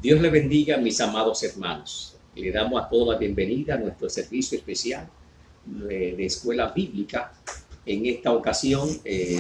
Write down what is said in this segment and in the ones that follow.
Dios le bendiga, mis amados hermanos. Le damos a todos la bienvenida a nuestro servicio especial de Escuela Bíblica. En esta ocasión,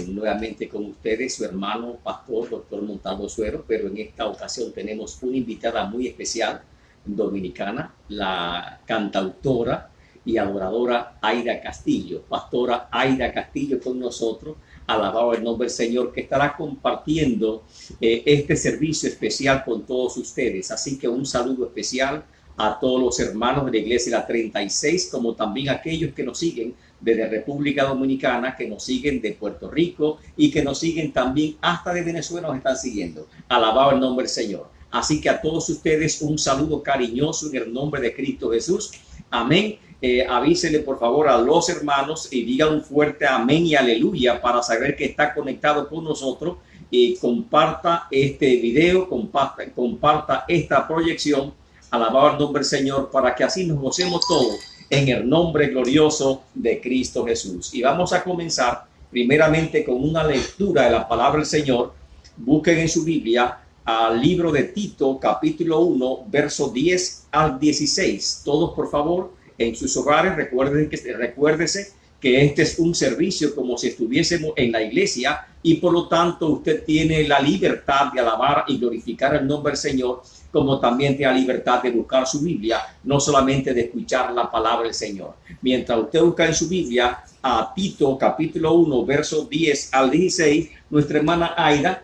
nuevamente con ustedes, su hermano, pastor, doctor Montalvo Suero, pero en esta ocasión tenemos una invitada muy especial, dominicana, la cantautora y adoradora Aida Castillo. Pastora Aida Castillo con nosotros, alabado el nombre del Señor, que estará compartiendo este servicio especial con todos ustedes. Así que un saludo especial a todos los hermanos de la Iglesia La 36, como también a aquellos que nos siguen desde República Dominicana, que nos siguen de Puerto Rico y que nos siguen también hasta de Venezuela, nos están siguiendo. Alabado el nombre del Señor. Así que a todos ustedes un saludo cariñoso en el nombre de Cristo Jesús. Amén. Avísele por favor a los hermanos y diga un fuerte amén y aleluya para saber que está conectado con nosotros, y comparta este video, comparta esta proyección. Alabado el nombre del Señor, para que así nos gocemos todos en el nombre glorioso de Cristo Jesús. Y vamos a comenzar primeramente con una lectura de la palabra del Señor. Busquen en su Biblia al libro de Tito, capítulo 1, verso 10 al 16. Todos, por favor, en sus hogares, recuérdese que este es un servicio como si estuviésemos en la iglesia, y por lo tanto usted tiene la libertad de alabar y glorificar el nombre del Señor, como también tiene la libertad de buscar su Biblia, no solamente de escuchar la palabra del Señor. Mientras usted busca en su Biblia a Tito, capítulo 1, verso 10 al 16, nuestra hermana Aida,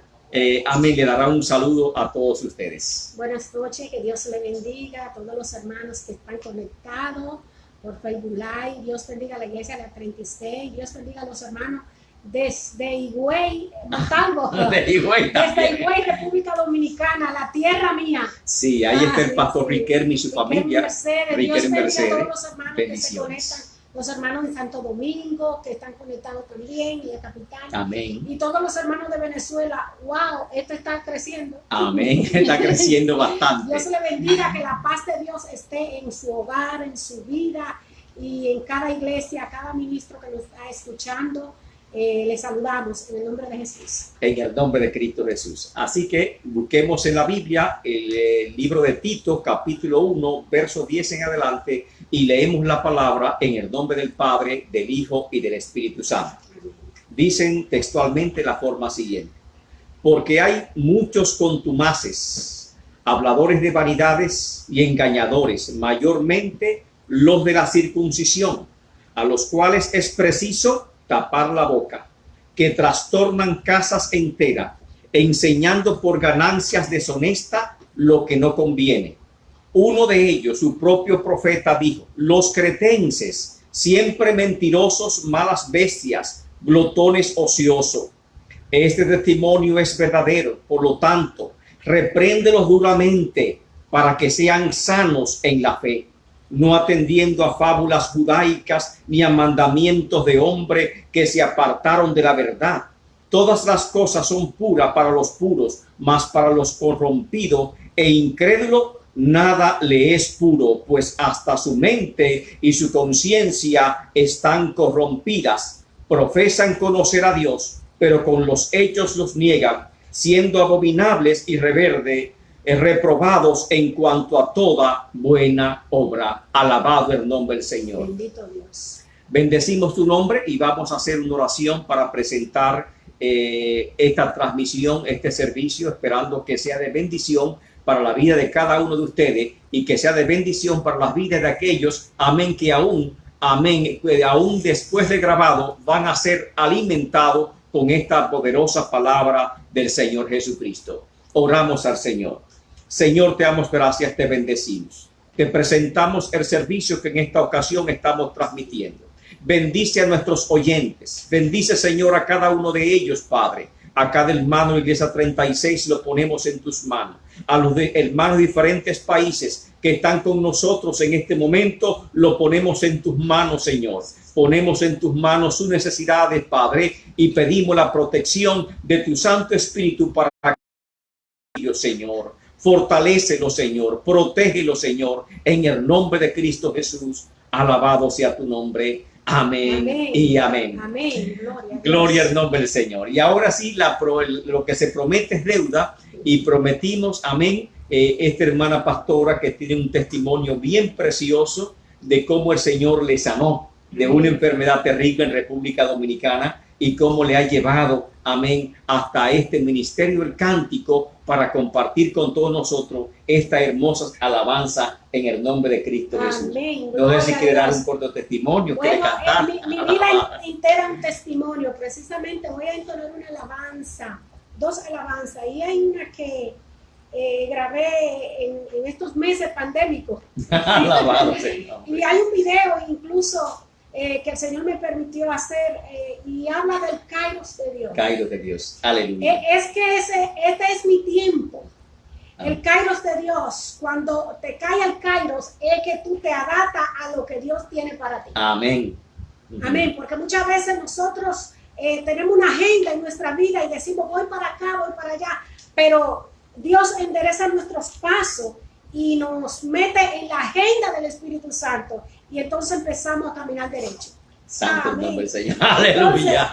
amén, le dará un saludo a todos ustedes. Buenas noches, que Dios le bendiga a todos los hermanos que están conectados por Facebook Live. Dios bendiga a la iglesia de la 36. Dios bendiga a los hermanos desde Higüey, Montalvo. Desde Higüey, República Dominicana, la tierra mía. Sí, ahí está el pastor Riquelme y su familia. Mercedes. Dios bendiga a todos los hermanos que se conectan. Los hermanos de Santo Domingo que están conectados también, y la capital. Amén. Y todos los hermanos de Venezuela. ¡Wow! Esto está creciendo. Amén. Está creciendo bastante. Dios le bendiga, que la paz de Dios esté en su hogar, en su vida y en cada iglesia, cada ministro que nos está escuchando. Les saludamos en el nombre de Jesús. En el nombre de Cristo Jesús. Así que busquemos en la Biblia el libro de Tito, capítulo 1, verso 10 en adelante, y leemos la palabra en el nombre del Padre, del Hijo y del Espíritu Santo. Dicen textualmente la forma siguiente: porque hay muchos contumaces, habladores de vanidades y engañadores, mayormente los de la circuncisión, a los cuales es preciso tapar la boca, que trastornan casas enteras, enseñando por ganancias deshonestas lo que no conviene. Uno de ellos, su propio profeta, dijo: los cretenses, siempre mentirosos, malas bestias, glotones ociosos. Este testimonio es verdadero, por lo tanto, repréndelos duramente para que sean sanos en la fe, no atendiendo a fábulas judaicas ni a mandamientos de hombre que se apartaron de la verdad. Todas las cosas son puras para los puros, mas para los corrompidos e incrédulos nada le es puro, pues hasta su mente y su conciencia están corrompidas. Profesan conocer a Dios, pero con los hechos los niegan, siendo abominables y reprobados en cuanto a toda buena obra. Alabado el nombre del Señor. Bendito Dios. Bendecimos tu nombre y vamos a hacer una oración para presentar esta transmisión, este servicio, esperando que sea de bendición para la vida de cada uno de ustedes y que sea de bendición para las vidas de aquellos, amén, que aún después de grabado van a ser alimentados con esta poderosa palabra del Señor Jesucristo. Oramos al Señor. Señor, te damos gracias, te bendecimos. Te presentamos el servicio que en esta ocasión estamos transmitiendo. Bendice a nuestros oyentes. Bendice, Señor, a cada uno de ellos, Padre. A cada hermano de Iglesia 36 lo ponemos en tus manos. A los hermanos de diferentes países que están con nosotros en este momento, lo ponemos en tus manos, Señor. Ponemos en tus manos sus necesidades, Padre, y pedimos la protección de tu Santo Espíritu para ellos, Señor. Fortalécelo, Señor. Protégelo, Señor. En el nombre de Cristo Jesús. Alabado sea tu nombre. Amén, amén y amén. Amén. Gloria al nombre del Señor. Y ahora sí, lo que se promete es deuda, y prometimos, amén, esta hermana pastora que tiene un testimonio bien precioso de cómo el Señor le sanó de una enfermedad terrible en República Dominicana y cómo le ha llevado, amén, hasta este ministerio del cántico para compartir con todos nosotros esta hermosa alabanza en el nombre de Cristo Jesús. Amén. No sé si quiere dar un corto testimonio, quiere Bueno, cantar. mi vida entera un testimonio. Precisamente voy a entonar una alabanza, dos alabanzas. Y hay una que grabé en estos meses pandémicos. Alabado, Señor. Y hay un video incluso que el Señor me permitió hacer y habla del Kairos de Dios. Kairos de Dios. Aleluya. Es que este es mi tiempo. El Kairos de Dios, cuando te cae el Kairos, es que tú te adaptas a lo que Dios tiene para ti. Amén. Amén, porque muchas veces nosotros tenemos una agenda en nuestra vida y decimos voy para acá, voy para allá, pero Dios endereza nuestros pasos y nos mete en la agenda del Espíritu Santo y entonces empezamos a caminar derecho. Santo el nombre del Señor. Entonces, Aleluya.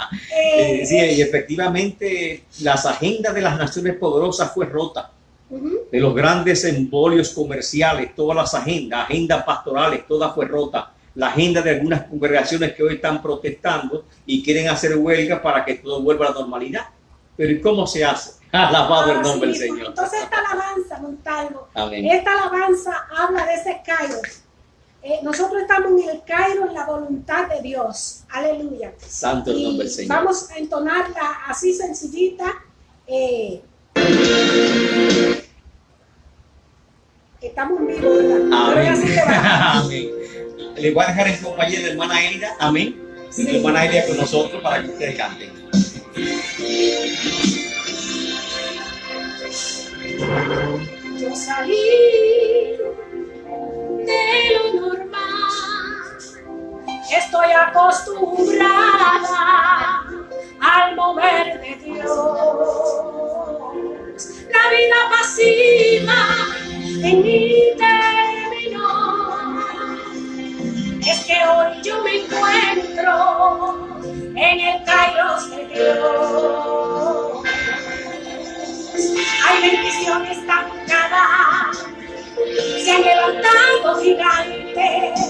Sí, y efectivamente las agendas de las naciones poderosas fue rota. De los grandes embolios comerciales, todas las agendas pastorales, todas fue rota. La agenda de algunas congregaciones que hoy están protestando y quieren hacer huelga para que todo vuelva a la normalidad. Pero ¿y cómo se hace? Alabado el nombre del Señor. Entonces esta alabanza, Montalvo, Amén. esta alabanza habla de ese Kairos. Nosotros estamos en el Kairos, en la voluntad de Dios. Aleluya. Santo el nombre del Señor. Vamos a entonarla así sencillita. Estamos en vivo, ¿verdad? Amén. Amén. Le voy a dejar en compañía de la hermana Elida. Amén. Sí. La hermana Elida con nosotros para que ustedes canten. Yo salí de lo normal, estoy acostumbrada al mover de Dios. La vida pasiva en mí terminó. Es que hoy yo me encuentro en el Kairos de Dios. Hay bendiciones tancadas, se han levantado gigantes.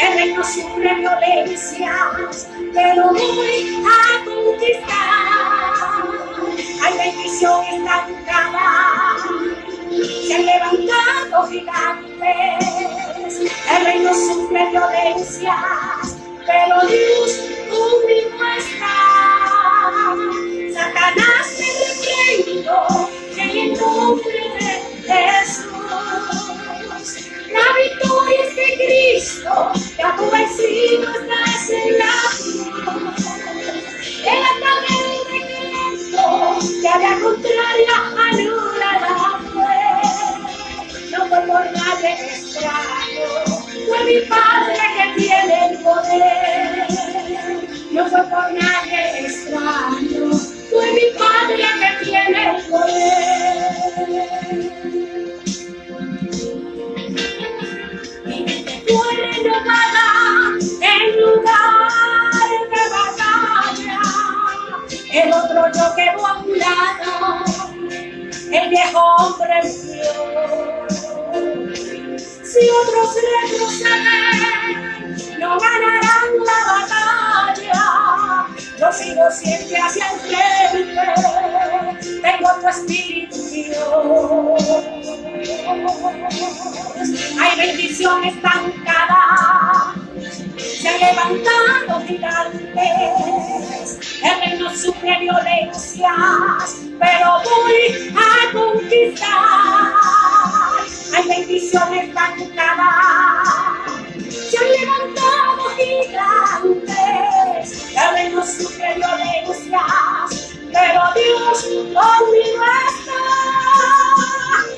El reino sufre violencias, pero voy a conquistar. Hay bendiciones tancadas, se han levantado gigantes. El reino sufre violencias, pero Dios conmigo está. Satanás me reprendo en el nombre de Jesús. La victoria es de Cristo, ya tu vencido estás en la cruz. El ataque del decreto, ya la contraria anula la fe. No fue por nadie extraño, fue mi Padre que tiene el poder. No fue por nadie extraño, fue mi Padre que tiene el poder. Mi mente fue renovada en lugar de batalla. El otro yo quedó a un lado, el viejo hombre murió. Si otros retroceden, no ganarán la batalla. Yo sigo siempre hacia el frente, tengo tu espíritu Dios. Hay bendiciones tancadas, se han levantado gigantes. El reino sufre violencias, pero voy a conquistar. Hay bendiciones tancadas, se han levantado gigantes. El reino sufre violencias, pero Dios conmigo está.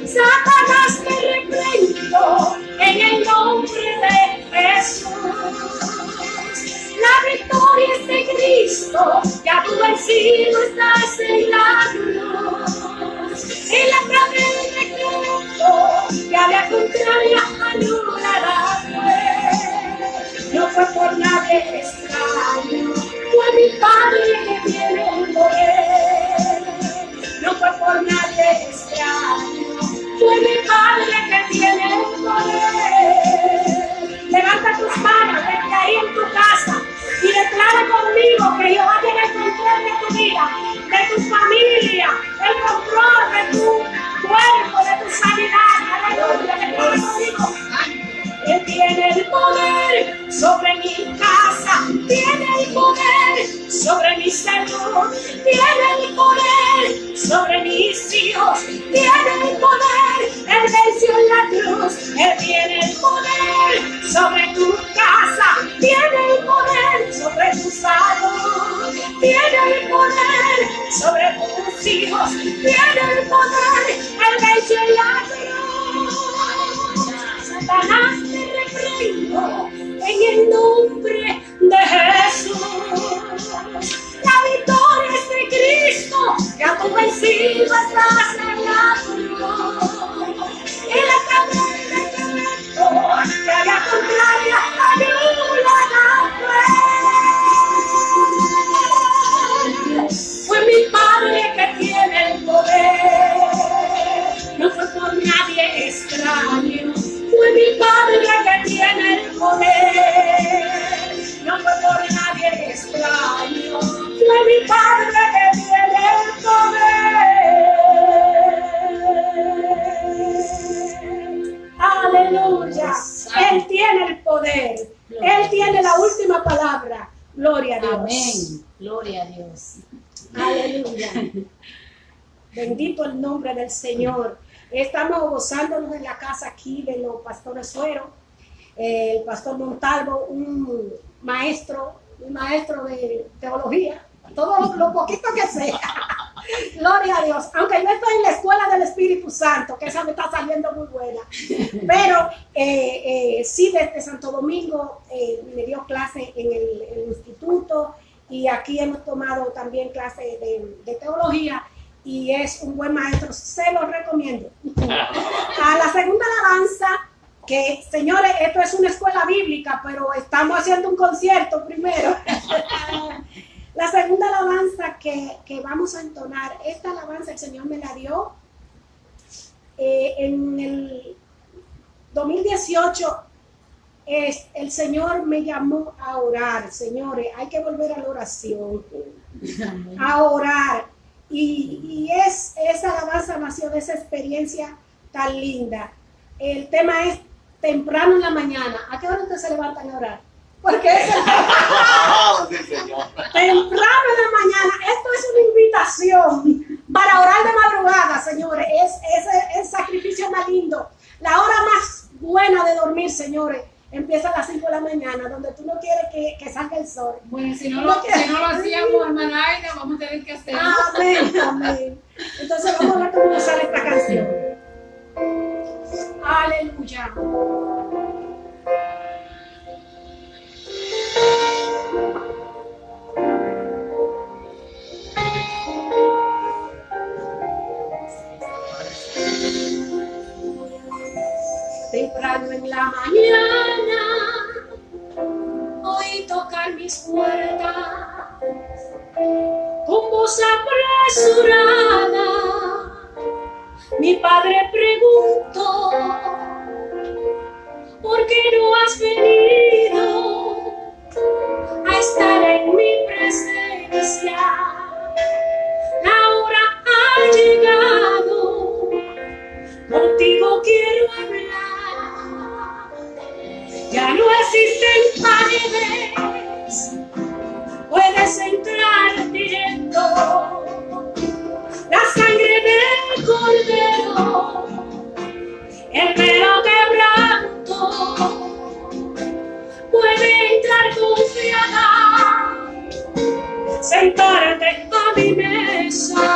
Satanás me reprendo en el nombre de Jesús. La victoria es de Cristo, ya tu vencido estás en la cruz. En la tarde del decreto, ya la contraria anula la fe. No fue por nadie extraño, fue mi Padre que tiene el poder. No fue por nadie extraño, fue tu cuerpo, de tu sanidad. Aleluya, que todo lo digo. Él tiene el poder sobre mi casa, tiene el poder sobre mi salud, tiene el poder sobre mis hijos, tiene el poder, Él venció en la cruz, Él tiene el poder sobre tu casa, tiene el poder sobre tu salud, tiene el poder sobre tus hijos, tiene el poder, Él venció en la cruz. Satanás, te reprendo en el nombre de Jesús. La victoria es de Cristo, ya tú vencido estás en la cruz. Y la cadena de Cristo, que haga contraria, anula la fe. Fue mi Padre que tiene el poder, no fue por nadie extraño. Fue mi Padre que tiene el poder, no fue por nadie extraño. Fue mi Padre que tiene el poder. Aleluya. Él tiene el poder. Él tiene la última palabra. Gloria a Dios. Amén. Gloria a Dios. Aleluya. Bendito el nombre del Señor. Estamos gozándonos en la casa aquí de los pastores Suero, el pastor Montalvo, un maestro de teología, todo lo poquito que sea. Gloria a Dios. Aunque yo estoy en la escuela del Espíritu Santo, que esa me está saliendo muy buena. Pero sí, desde Santo Domingo me dio clase en el instituto y aquí hemos tomado también clase de teología. Y es un buen maestro, se lo recomiendo. A la segunda alabanza, que señores, esto es una escuela bíblica, pero estamos haciendo un concierto primero. La segunda alabanza que vamos a entonar, esta alabanza el Señor me la dio en el 2018. El Señor me llamó a orar, señores, hay que volver a la oración, a orar. Y esa alabanza nació de esa experiencia tan linda. El tema es temprano en la mañana. ¿A qué hora ustedes se levantan a orar? Porque es temprano en la mañana. Esto es una invitación para orar de madrugada, señores. Es el sacrificio más lindo. La hora más buena de dormir, señores, empieza a las 5 de la mañana, donde tú no quieres que salga el sol. Bueno, si no lo hacíamos, hermana Aida, vamos a tener que hacerlo. Amén, amén. Entonces vamos a ver cómo sale esta canción. Aleluya. Temprano en la mañana oí tocar mis puertas con voz apresurada. Mi padre preguntó: ¿por qué no has venido a estar en mi presencia? La hora ha llegado, contigo quiero hablar. Ya no existen paredes, puedes entrar directo. La sangre del cordero, el velo quebranto, puede entrar confiada, sentarte a mi mesa.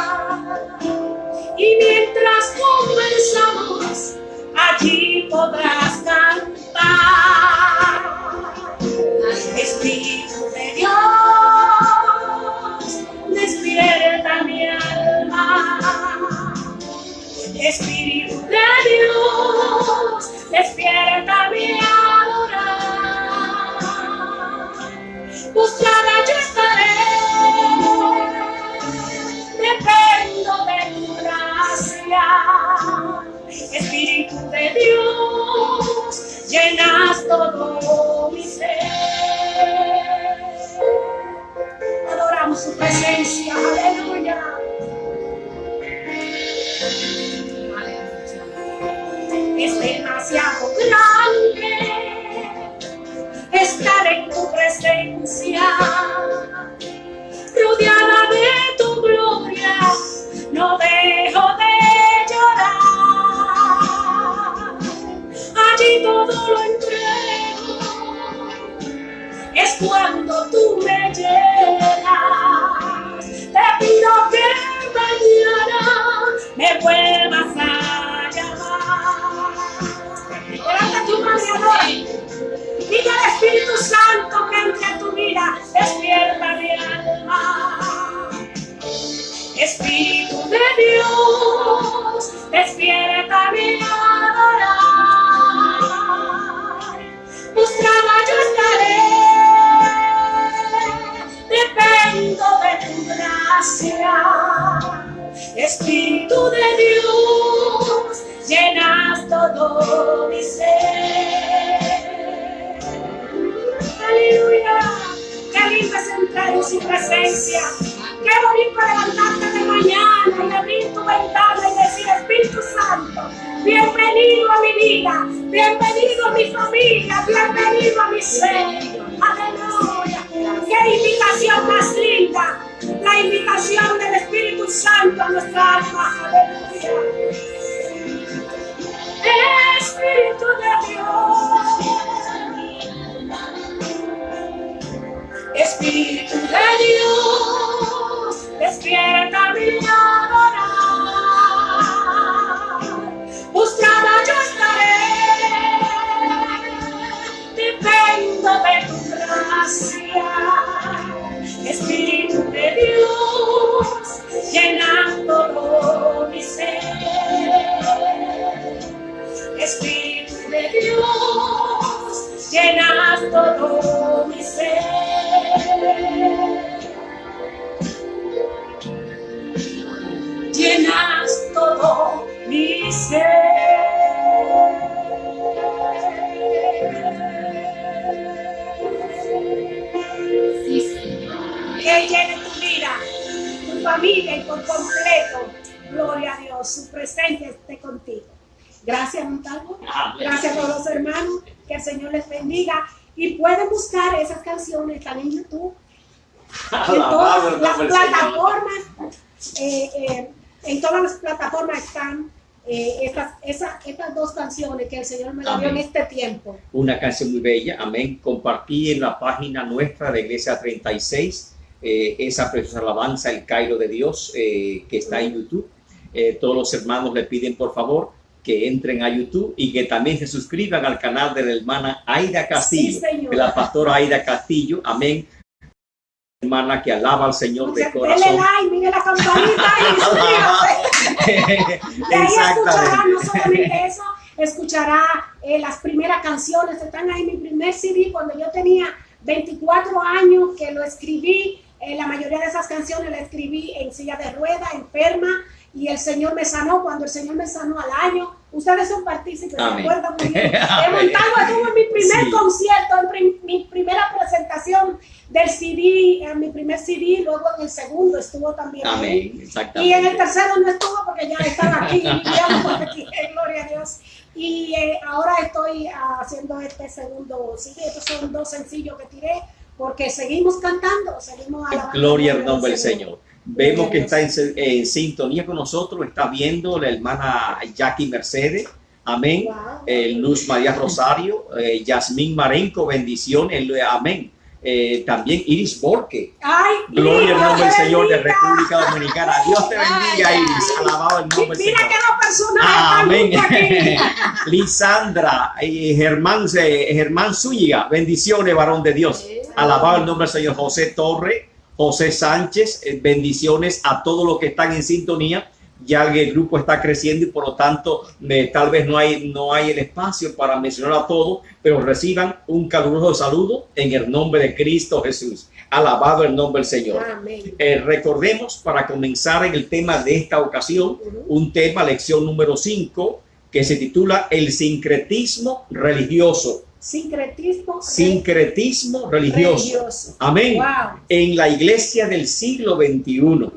Y mientras conversamos, allí podrás cantar. Espíritu de Dios, despierta mi alma. Espíritu de Dios, despierta mi adorar. Postrada yo estaré, dependo de tu gracia. Espíritu de Dios, llenas todo mi ser. Adoramos su presencia, aleluya. Es demasiado grande estar en tu presencia, rodeada de tu gloria, no dejo de llorar. Allí todo lo entrego, es cuando tú me llenas. Te pido que mañana me vuelvas a llamar. Levanta tu mano y adora. Dile al Espíritu Santo que entre a tu vida, despierta mi alma. Espíritu de Dios, despierta mi adorar. Postrada yo estaré, dependo de tu gracia. Espíritu de Dios, llenas todo mi ser. Aleluya, qué lindo es entrar en su presencia. Qué bonito levantarte de mañana y abrir tu ventana y decir: Espíritu Santo, bienvenido a mi vida, bienvenido a mi familia, bienvenido a mi ser. Aleluya, qué invitación más linda, la invitación del Espíritu Santo a nuestra alma. Aleluya. Espíritu de Dios, Espíritu de Dios, despierta mi adorar. Postrada yo estaré, dependo de tu gracia. Espíritu de Dios, llena todo mi ser. Espíritu de Dios, llenas todo mi ser. Llenas todo mi ser. Sí, Señor. Que llene tu vida, tu familia y por completo. Gloria a Dios, su presencia esté contigo. Gracias, Montalvo. Gracias a todos los hermanos. Que el Señor les bendiga. Y pueden buscar esas canciones, están en YouTube, en todas las plataformas. En todas las plataformas están estas dos canciones que el Señor me dio en este tiempo. Una canción muy bella, amén. Compartí en la página nuestra de Iglesia 36 esa preciosa alabanza, El Cairo de Dios, que está en YouTube. Todos los hermanos le piden por favor que entren a YouTube y que también se suscriban al canal de la hermana Aida Castillo, sí, de la pastora Aida Castillo, amén. Hermana que alaba al Señor de corazón. Dele like, mire la campanita y ahí escuchará, no solamente eso, escuchará las primeras canciones, están ahí en mi primer CD cuando yo tenía 24 años que lo escribí. La mayoría de esas canciones las escribí en silla de ruedas, enferma, y el Señor me sanó. Cuando el Señor me sanó al año, ustedes son partícipes, me acuerdan muy bien. He montado, estuvo en mi primer concierto, en mi primera presentación del CD, en mi primer CD, luego en el segundo estuvo también. Amén, exactamente. Y en el tercero no estuvo porque ya estaba aquí, gloria a Dios. Y ahora estoy haciendo este segundo CD. Estos son dos sencillos que tiré porque seguimos cantando, seguimos alabando. Gloria al nombre del Señor. Vemos que está en sintonía con nosotros, está viendo la hermana Jackie Mercedes, amén. Wow. Luz María Rosario, Yasmín Marenco, bendición, amén. También Iris Borque. Ay, Gloria al nombre del Señor de bendiga. República Dominicana. Dios te bendiga, Iris. Alabado el nombre del Mira Señor. que los personajes Amén. están aquí. Lisandra, Germán Zúñiga, bendiciones, varón de Dios. Alabado el nombre del Señor. José Torre, José Sánchez, bendiciones a todos los que están en sintonía. Ya el grupo está creciendo y por lo tanto tal vez no hay el espacio para mencionar a todos, pero reciban un caluroso saludo en el nombre de Cristo Jesús. Alabado el nombre del Señor. Amén. Recordemos, para comenzar en el tema de esta ocasión, un tema, lección número 5, que se titula El sincretismo religioso. Sincretismo religioso. Amén. Wow. En la iglesia del siglo XXI.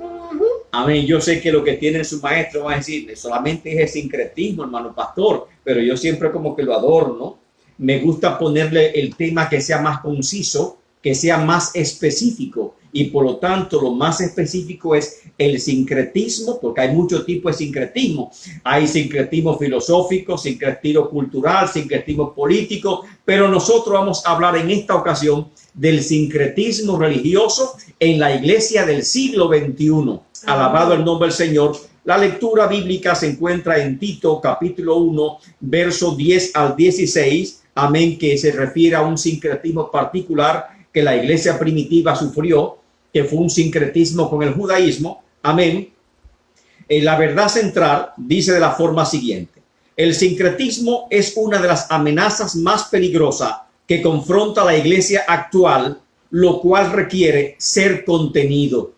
Amén. Yo sé que lo que tienen sus maestros van a decir, solamente es el sincretismo, hermano pastor, pero yo siempre como que lo adorno. Me gusta ponerle el tema que sea más conciso, que sea más específico, y por lo tanto lo más específico es el sincretismo, porque hay muchos tipos de sincretismo. Hay sincretismo filosófico, sincretismo cultural, sincretismo político, pero nosotros vamos a hablar en esta ocasión del sincretismo religioso en la iglesia del siglo XXI. Alabado el nombre del Señor. La lectura bíblica se encuentra en Tito capítulo 1, verso 10 al 16. Amén, que se refiere a un sincretismo particular que la iglesia primitiva sufrió, que fue un sincretismo con el judaísmo. Amén. La verdad central dice de la forma siguiente: el sincretismo es una de las amenazas más peligrosas que confronta la iglesia actual, lo cual requiere ser contenido.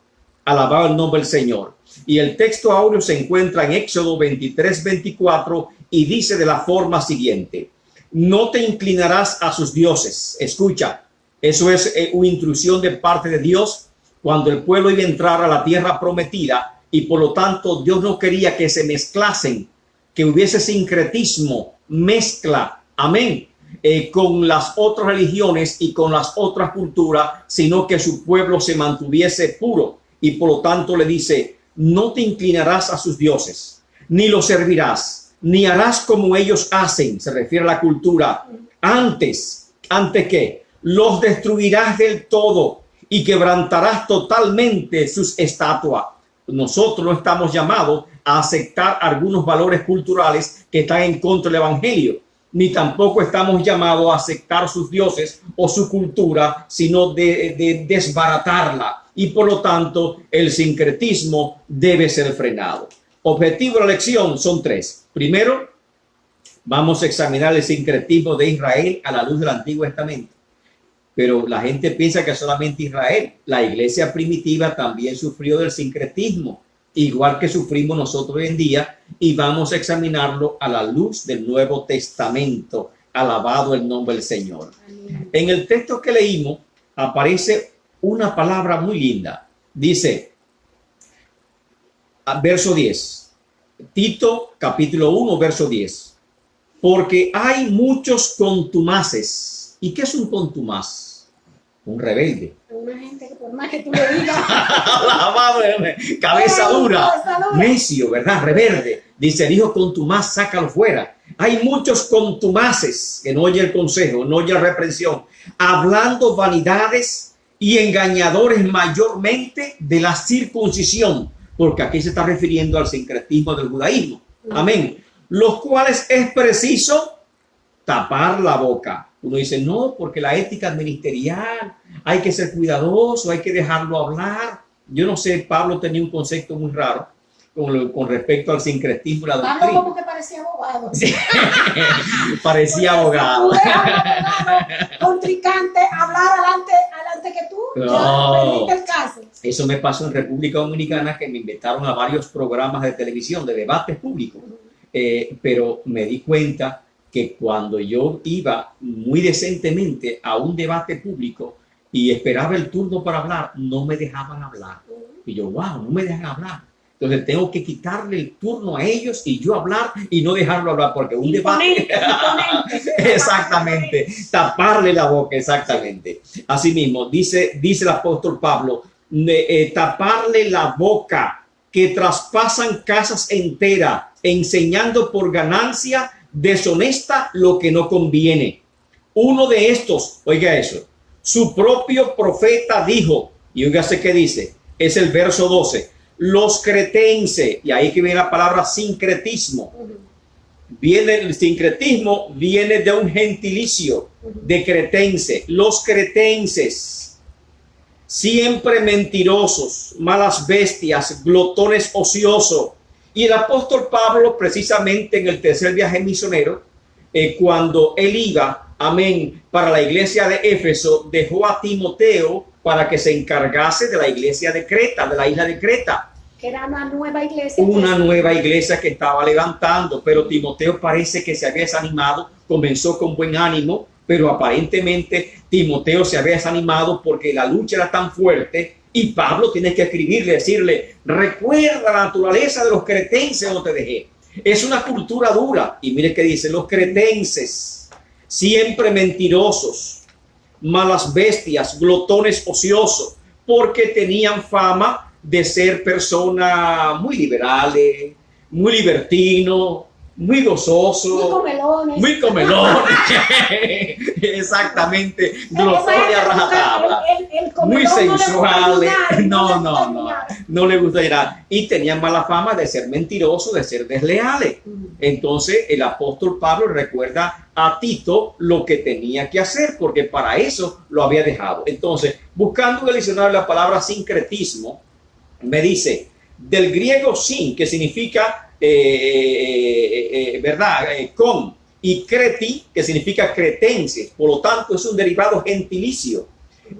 Alabado el nombre del Señor. Y el texto áureo se encuentra en Éxodo 23:24 y dice de la forma siguiente: no te inclinarás a sus dioses. Escucha, eso es una instrucción de parte de Dios cuando el pueblo iba a entrar a la tierra prometida, y por lo tanto Dios no quería que se mezclasen, que hubiese sincretismo, mezcla, amén, con las otras religiones y con las otras culturas, sino que su pueblo se mantuviese puro. Y por lo tanto le dice: no te inclinarás a sus dioses, ni los servirás, ni harás como ellos hacen. Se refiere a la cultura. Antes que los destruirás del todo y quebrantarás totalmente sus estatuas. Nosotros no estamos llamados a aceptar algunos valores culturales que están en contra del evangelio, ni tampoco estamos llamados a aceptar sus dioses o su cultura, sino de desbaratarla. Y por lo tanto, el sincretismo debe ser frenado. Objetivo de la lección son tres. Primero, vamos a examinar el sincretismo de Israel a la luz del Antiguo Testamento. Pero la gente piensa que solamente Israel. La iglesia primitiva también sufrió del sincretismo, igual que sufrimos nosotros hoy en día, y vamos a examinarlo a la luz del Nuevo Testamento. Alabado el nombre del Señor. Amén. En el texto que leímos aparece una palabra muy linda. Dice, verso 10, Tito capítulo 1, verso 10. Porque hay muchos contumaces. ¿Y qué es un contumaz? Un rebelde. Una gente que por más que tú le digas. Cabeza dura, necio, ¿verdad? Rebelde. Dice el hijo contumaz, sácalo fuera. Hay muchos contumaces que no oyen el consejo, no oyen la reprensión, hablando vanidades y engañadores mayormente de la circuncisión, porque aquí se está refiriendo al sincretismo del judaísmo. Amén. Los cuales es preciso tapar la boca. Uno dice, no, porque la ética ministerial, hay que ser cuidadoso, hay que dejarlo hablar. Yo no sé, Pablo tenía un concepto muy raro con respecto al sincretismo y la doctrina. Pablo como que parecía abogado. Sí. Parecía abogado. Contrincante, hablar adelante que tú. No. El caso. Eso me pasó en República Dominicana, que me invitaron a varios programas de televisión, de debates públicos. Pero me di cuenta que cuando yo iba muy decentemente a un debate público y esperaba el turno para hablar, no me dejaban hablar. Y yo, wow, no me dejan hablar. Entonces tengo que quitarle el turno a ellos y yo hablar y no dejarlo hablar, porque un debate... Exactamente, taparle la boca, exactamente. Asimismo, dice el apóstol Pablo, taparle la boca, que traspasan casas enteras, enseñando por ganancia deshonesta lo que no conviene. Uno de estos, oiga eso, su propio profeta dijo, y oígase qué dice, es el verso 12, los cretenses, y ahí que viene la palabra sincretismo. Viene el sincretismo, viene de un gentilicio de cretense. Los cretenses, siempre mentirosos, malas bestias, glotones ociosos. Y el apóstol Pablo, precisamente en el tercer viaje misionero, cuando él iba, amén, para la iglesia de Éfeso, dejó a Timoteo para que se encargase de la iglesia de Creta, de la isla de Creta. Que era una nueva iglesia. Una nueva iglesia que estaba levantando, pero Timoteo parece que se había desanimado, comenzó con buen ánimo, pero aparentemente Timoteo se había desanimado porque la lucha era tan fuerte Y Pablo tiene que escribirle, decirle, recuerda la naturaleza de los cretenses donde te dejé. Es una cultura dura. Y mire que dice, los cretenses, siempre mentirosos, malas bestias, glotones ociosos, porque tenían fama de ser personas muy liberales, muy libertinos, muy gozosos, muy comelones. Exactamente, glotones a rajatabla, muy sensuales. No le gusta llegar. Y tenían mala fama de ser mentirosos, de ser desleales. Entonces el apóstol Pablo recuerda a Tito lo que tenía que hacer, porque para eso lo había dejado. Entonces, buscando en el diccionario la palabra sincretismo, me dice, del griego sin, que significa ¿verdad? Con, y creti, que significa cretenses, por lo tanto es un derivado gentilicio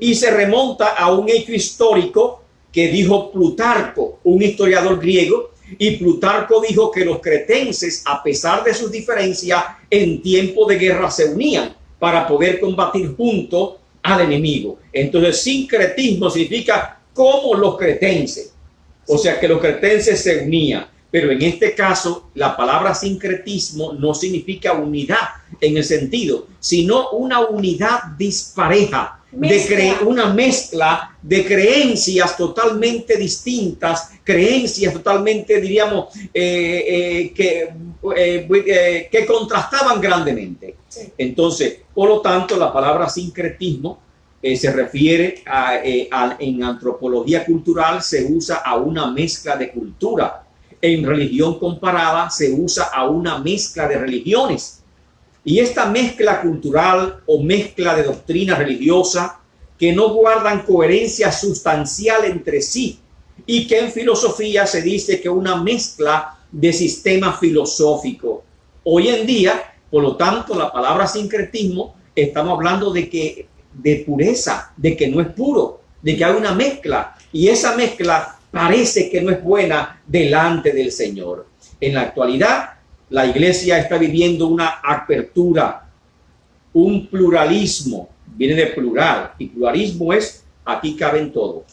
y se remonta a un hecho histórico que dijo Plutarco, un historiador griego, y Plutarco dijo que los cretenses, a pesar de sus diferencias, en tiempo de guerra se unían para poder combatir juntos al enemigo. Entonces, sincretismo significa como los cretenses, o sea que los cretenses se unían. Pero en este caso, la palabra sincretismo no significa unidad en el sentido, sino una unidad dispareja, una mezcla de creencias totalmente distintas, creencias totalmente, diríamos, que contrastaban grandemente. Sí. Entonces, por lo tanto, la palabra sincretismo se refiere en antropología cultural, se usa a una mezcla de cultura. En religión comparada se usa a una mezcla de religiones. Y esta mezcla cultural o mezcla de doctrina religiosa que no guardan coherencia sustancial entre sí y que en filosofía se dice que una mezcla de sistema filosófico. Hoy en día, por lo tanto, la palabra sincretismo, estamos hablando de pureza, de que no es puro, de que hay una mezcla y esa mezcla parece que no es buena delante del Señor. En la actualidad, la iglesia está viviendo una apertura, un pluralismo, viene de plural, y pluralismo es, aquí caben todos.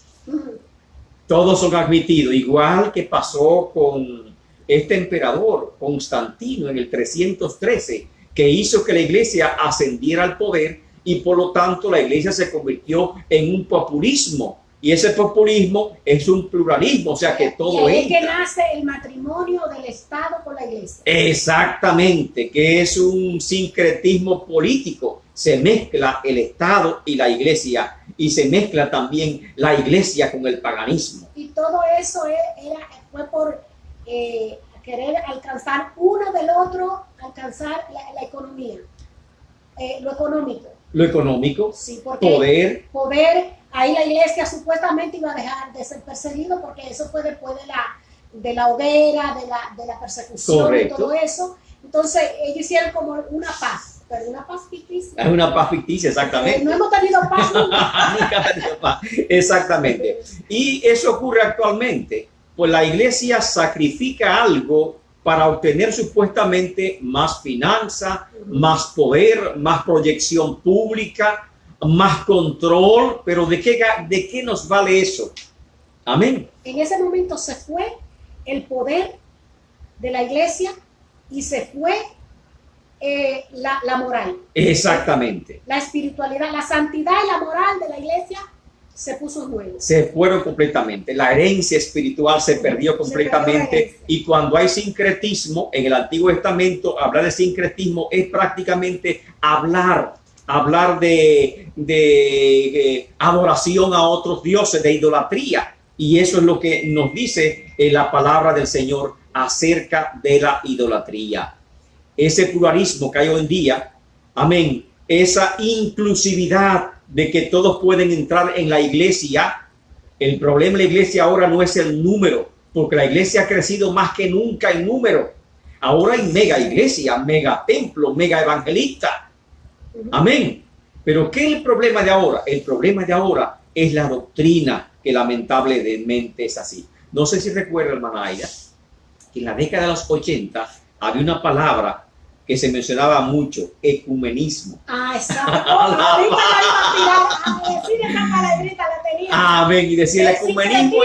Todos son admitidos, igual que pasó con este emperador Constantino en el 313, que hizo que la iglesia ascendiera al poder y por lo tanto la iglesia se convirtió en un populismo. Y ese populismo es un pluralismo, o sea que todo es que nace el matrimonio del Estado con la iglesia. Exactamente, que es un sincretismo político. Se mezcla el Estado y la iglesia y se mezcla también la iglesia con el paganismo. Y todo eso fue por querer alcanzar uno del otro, alcanzar la economía, lo económico. Lo económico, sí, porque poder. Ahí la iglesia supuestamente iba a dejar de ser perseguido porque eso fue después de la hoguera, de la persecución. Correcto. Y todo eso. Entonces ellos hicieron como una paz, pero una paz ficticia. Es una paz ficticia, exactamente. No hemos tenido paz nunca. Nunca hemos tenido paz, exactamente. Y eso ocurre actualmente, pues la iglesia sacrifica algo para obtener supuestamente más finanza, más poder, más proyección pública, más control, pero ¿de qué nos vale eso? Amén. En ese momento se fue el poder de la iglesia y se fue la moral. Exactamente. La espiritualidad, la santidad y la moral de la iglesia se puso en juego. Se fueron completamente. La herencia espiritual se perdió completamente. Y cuando hay sincretismo, en el Antiguo Testamento, hablar de sincretismo es prácticamente hablar de adoración a otros dioses, de idolatría. Y eso es lo que nos dice la palabra del Señor acerca de la idolatría. Ese pluralismo que hay hoy en día, amén, esa inclusividad de que todos pueden entrar en la iglesia. El problema de la iglesia ahora no es el número, porque la iglesia ha crecido más que nunca en número. Ahora hay mega iglesia, mega templo, mega evangelista. Amén. Pero ¿qué es el problema de ahora? El problema de ahora es la doctrina, que lamentablemente es así. No sé si recuerda, hermana Aida, que en la década de los 80 había una palabra que se mencionaba mucho, ecumenismo. Exacto. Ahorita la iba a tirar, a decir esa palabrita la tenía. Amén. Y decir el ecumenismo.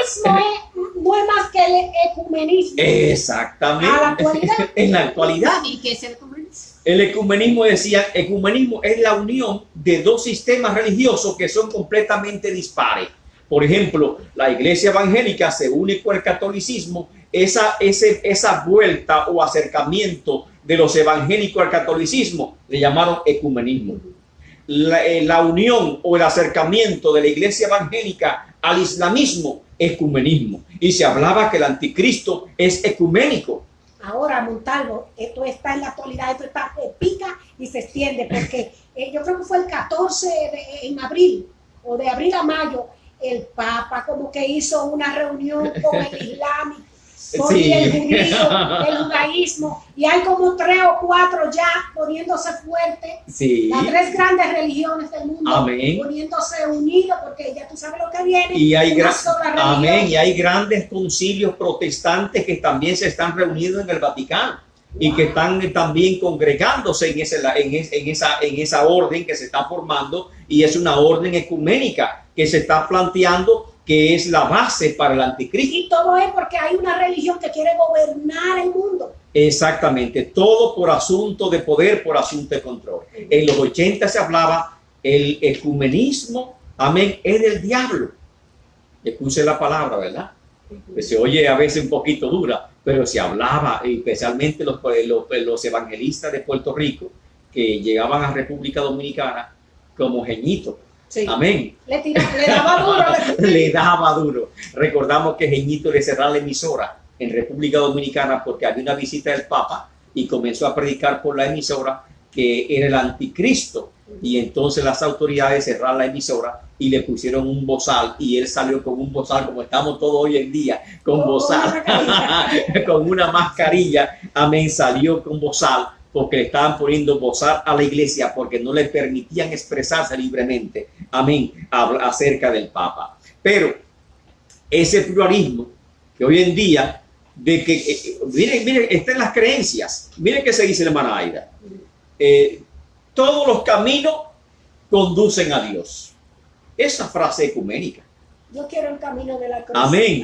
No es más que el ecumenismo. Exactamente. A la actualidad. En la actualidad. ¿Y qué es el ecumenismo? El ecumenismo, decía, ecumenismo es la unión de dos sistemas religiosos que son completamente dispares. Por ejemplo, la iglesia evangélica se une con el catolicismo. Esa vuelta o acercamiento de los evangélicos al catolicismo le llamaron ecumenismo. La unión o el acercamiento de la iglesia evangélica al islamismo, ecumenismo. Y se hablaba que el anticristo es ecuménico. Ahora, Montalvo, esto está en la actualidad, esto está pica y se extiende, porque yo creo que fue el 14 en abril, o de abril a mayo, el Papa como que hizo una reunión con el Islámico, con Sí. el judío, el judaísmo, y hay como 3 o 4 ya poniéndose fuertes, Sí. las 3 grandes religiones del mundo, Amén. poniéndose unidos, porque ya tú sabes lo que viene, Y hay, una sola religión. amén, y hay grandes concilios protestantes que también se están reuniendo en el Vaticano y que están también congregándose en esa orden que se está formando, y es una orden ecuménica que se está planteando, que es la base para el anticristo. Y todo es porque hay una religión que quiere gobernar el mundo. Exactamente, todo por asunto de poder, por asunto de control. En los 80 se hablaba el ecumenismo, amén, es del diablo. Escuche la palabra, ¿verdad? Que se oye a veces un poquito dura, pero se hablaba, especialmente los evangelistas de Puerto Rico, que llegaban a República Dominicana como Jeñito. Sí. Amén. Le daba duro. Le daba duro. Recordamos que Jeñito le cerró la emisora en República Dominicana porque había una visita del Papa y comenzó a predicar por la emisora que era el anticristo, y entonces las autoridades cerraron la emisora y le pusieron un bozal, y él salió con un bozal como estamos todos hoy en día, con bozal, con una mascarilla, amén, salió con bozal porque le estaban poniendo bozal a la iglesia porque no le permitían expresarse libremente, amén, acerca del Papa. Pero ese pluralismo que hoy en día, de que, miren, está en las creencias, miren que se dice la hermana Aida, todos los caminos conducen a Dios. Esa frase ecuménica. Yo quiero el camino de la cruz. Amén.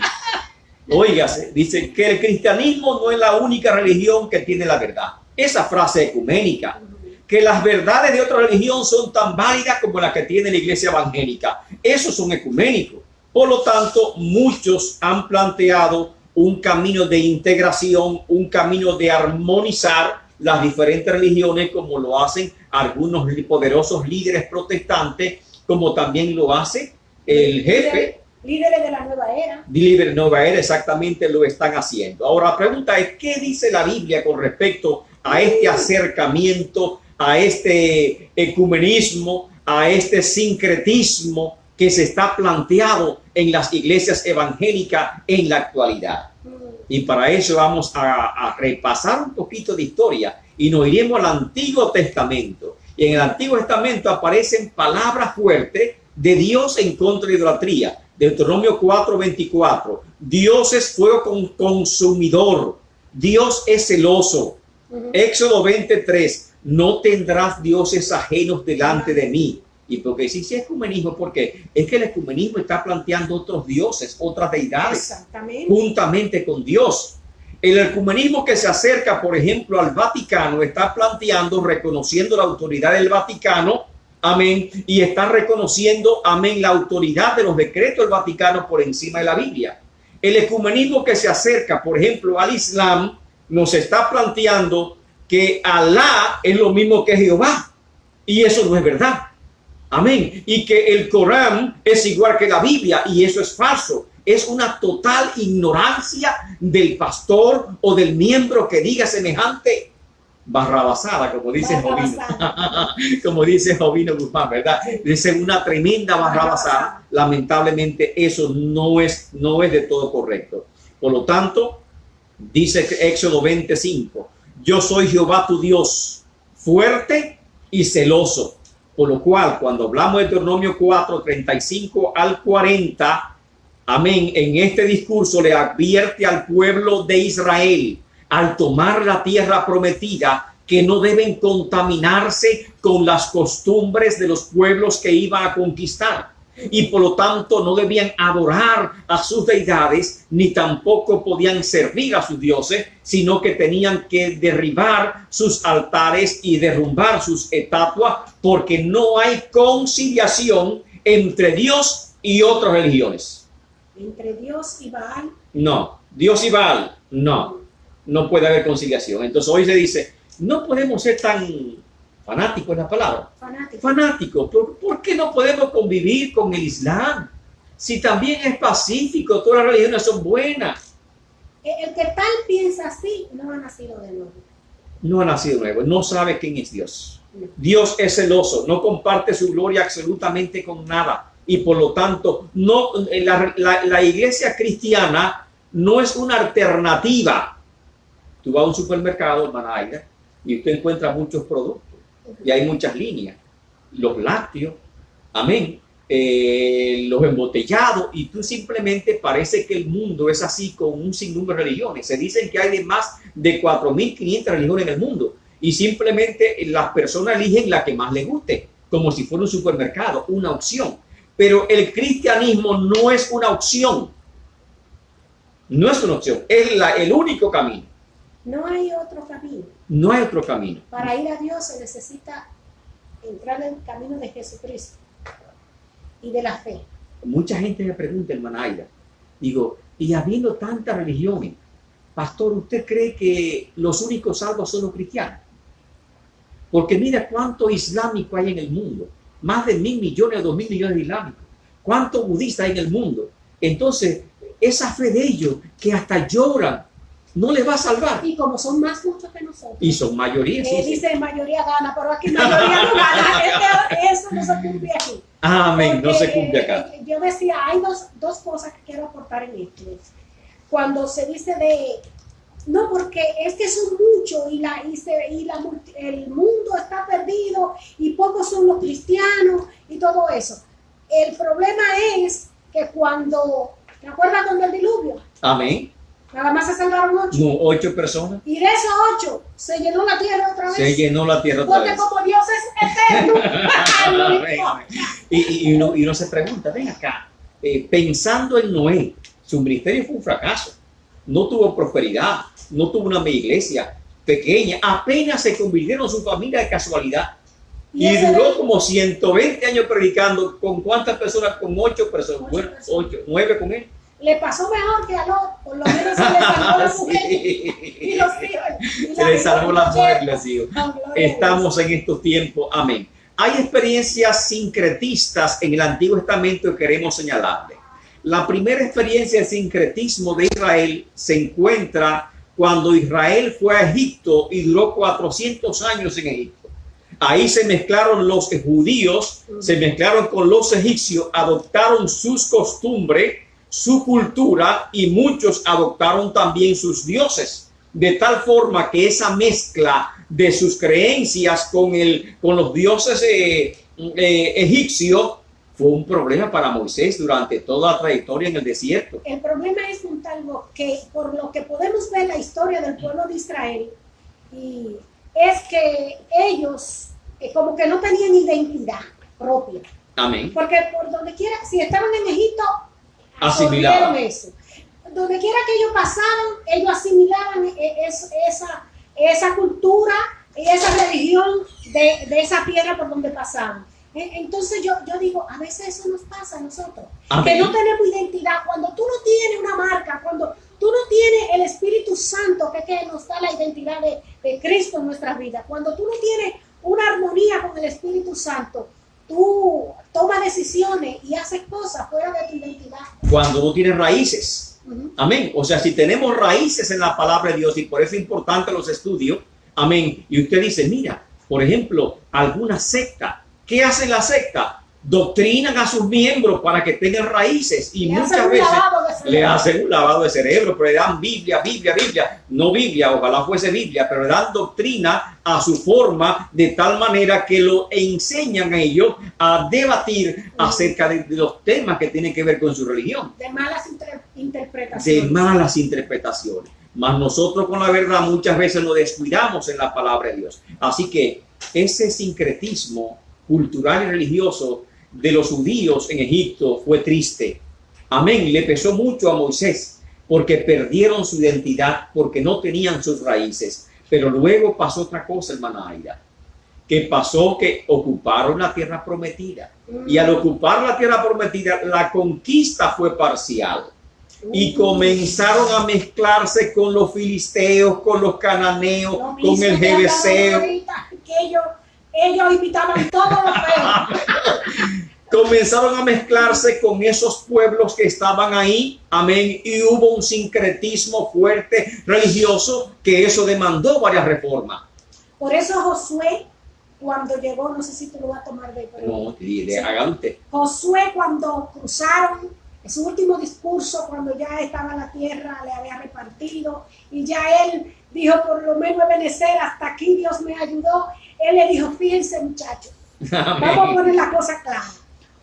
Óigase, dice que el cristianismo no es la única religión que tiene la verdad. Esa frase ecuménica. Que las verdades de otra religión son tan válidas como las que tiene la iglesia evangélica. Esos son ecuménicos. Por lo tanto, muchos han planteado un camino de integración, un camino de armonizar las diferentes religiones, como lo hacen algunos poderosos líderes protestantes, como también lo hace el jefe. Líderes de la nueva era. Líderes de la nueva era, exactamente lo están haciendo. Ahora, la pregunta es, ¿qué dice la Biblia con respecto a este acercamiento, a este ecumenismo, a este sincretismo que se está planteado en las iglesias evangélicas en la actualidad? Y para eso vamos a repasar un poquito de historia y nos iremos al Antiguo Testamento. Y en el Antiguo Testamento aparecen palabras fuertes de Dios en contra de idolatría. Deuteronomio 4:24. Dios es fuego consumidor. Dios es celoso. Éxodo 20:3. No tendrás dioses ajenos delante de mí. Y porque si es ecumenismo, porque es que el ecumenismo está planteando otros dioses, otras deidades, juntamente con Dios. El ecumenismo que se acerca, por ejemplo, al Vaticano, está planteando, reconociendo la autoridad del Vaticano, amén, y está reconociendo, amén, la autoridad de los decretos del Vaticano por encima de la Biblia. El ecumenismo que se acerca, por ejemplo, al Islam, nos está planteando que Alá es lo mismo que Jehová, y eso no es verdad. Amén. Y que el Corán es igual que la Biblia, y eso es falso. Es una total ignorancia del pastor o del miembro que diga semejante barrabasada, como dice Jovino. Como dice Jovino Guzmán, ¿verdad? Dice una tremenda barrabasada. Lamentablemente eso no es de todo correcto. Por lo tanto, dice Éxodo 25, yo soy Jehová tu Dios, fuerte y celoso. Por lo cual, cuando hablamos de Deuteronomio 4, 35 al 40, amén, en este discurso le advierte al pueblo de Israel, al tomar la tierra prometida, que no deben contaminarse con las costumbres de los pueblos que iban a conquistar. Y por lo tanto no debían adorar a sus deidades, ni tampoco podían servir a sus dioses, sino que tenían que derribar sus altares y derrumbar sus estatuas, porque no hay conciliación entre Dios y otras religiones. Entre Dios y Baal. No, Dios y Baal, no puede haber conciliación. Entonces hoy se dice, no podemos ser tan fanáticos en la palabra. Fanáticos. ¿Por qué no podemos convivir con el Islam? Si también es pacífico, todas las religiones son buenas. El que tal piensa así, no ha nacido de nuevo. No ha nacido de nuevo, no sabe quién es Dios. Dios es celoso, no comparte su gloria absolutamente con nada. Y por lo tanto, no, la iglesia cristiana no es una alternativa. Tú vas a un supermercado, hermana Aida, y usted encuentra muchos productos. Y hay muchas líneas, los lácteos, amén, los embotellados, y tú simplemente parece que el mundo es así con un sinnúmero de religiones. Se dicen que hay de más de 4.500 religiones en el mundo, y simplemente las personas eligen la que más les guste, como si fuera un supermercado, una opción. Pero el cristianismo no es una opción, no es una opción, es el único camino. No hay otro camino. No hay otro camino. Para ir a Dios se necesita entrar en el camino de Jesucristo y de la fe. Mucha gente me pregunta, hermana Aida, digo, y habiendo tantas religiones, pastor, ¿usted cree que los únicos salvos son los cristianos? Porque mira cuánto islámico hay en el mundo, más de 1.000 millones o 2.000 millones de islámicos, cuánto budista hay en el mundo. Entonces, esa fe de ellos que hasta lloran, no les va a salvar. Y como son más muchos que nosotros. Y son mayoría. Sí, dice mayoría gana, pero aquí mayoría no gana. Eso no se cumple aquí. Amén, porque, no se cumple acá. Yo decía, hay dos cosas que quiero aportar en esto. Cuando se dice no, porque es que son muchos el mundo está perdido y pocos son los cristianos y todo eso. El problema es que ¿te acuerdas cuando el diluvio? Amén. Nada más se salvaron 8. No, 8 personas. Y de esos 8 se llenó la tierra otra vez. Se llenó la tierra otra vez. Porque como Dios es eterno. y uno se pregunta, ven acá, pensando en Noé, su ministerio fue un fracaso. No tuvo prosperidad, no tuvo una iglesia pequeña, apenas se convirtieron en su familia de casualidad. Y duró como 120 años predicando. ¿Con cuántas personas? Con 8 personas. Bueno, 9 con él. Le pasó mejor que a Lot, por lo menos se le salvó la mujer y los hijos. Se le salvó la mujer y los hijos. Estamos en estos tiempos, amén. Hay experiencias sincretistas en el Antiguo Testamento que queremos señalarle. La primera experiencia de sincretismo de Israel se encuentra cuando Israel fue a Egipto y duró 400 años en Egipto. Ahí se mezclaron los judíos, se mezclaron con los egipcios, adoptaron sus costumbres, su cultura, y muchos adoptaron también sus dioses, de tal forma que esa mezcla de sus creencias con los dioses egipcios fue un problema para Moisés durante toda la trayectoria en el desierto. El problema es algo que, por lo que podemos ver la historia del pueblo de Israel, y es que ellos como que no tenían identidad propia. Amén. Porque por donde quiera, si estaban en Egipto, asimilaban eso. Donde quiera que ellos pasaban, ellos asimilaban esa cultura y esa religión de esa tierra por donde pasaban. Entonces yo digo, a veces eso nos pasa a nosotros. Amén. Que no tenemos identidad. Cuando tú no tienes una marca, cuando tú no tienes el Espíritu Santo que nos da la identidad de Cristo en nuestras vidas, cuando tú no tienes una armonía con el Espíritu Santo, tú tomas decisiones y haces cosas fuera de tu identidad. Cuando no tienes raíces. Amén. O sea, si tenemos raíces en la palabra de Dios, y por eso es importante los estudios, amén. Y usted dice, mira, por ejemplo, alguna secta. ¿Qué hace la secta? Doctrinan a sus miembros para que tengan raíces, y muchas veces le hacen un lavado de cerebro, pero le dan Biblia, no Biblia, ojalá fuese Biblia, pero le dan doctrina a su forma, de tal manera que lo enseñan a ellos a debatir acerca de los temas que tienen que ver con su religión. De malas interpretaciones. De malas interpretaciones. Mas nosotros con la verdad muchas veces nos descuidamos en la palabra de Dios. Así que ese sincretismo cultural y religioso de los judíos en Egipto fue triste. Amén. Le pesó mucho a Moisés porque perdieron su identidad, porque no tenían sus raíces. Pero luego pasó otra cosa, hermana Aida, que pasó que ocuparon la tierra prometida. Y al ocupar la tierra prometida, la conquista fue parcial. Y comenzaron a mezclarse con los filisteos, con los cananeos, con el jebuseo. Ellos invitaban todos los feos. Comenzaron a mezclarse con esos pueblos que estaban ahí, amén, y hubo un sincretismo fuerte religioso que eso demandó varias reformas. Por eso Josué, cuando llegó, no sé si tú lo vas a tomar de... No, hágalo usted. Josué, cuando cruzaron, en su último discurso, cuando ya estaba la tierra, le había repartido, y ya él dijo, por lo menos Ebenezer, hasta aquí Dios me ayudó. Él le dijo, fíjense muchachos, vamos a poner la cosa clara.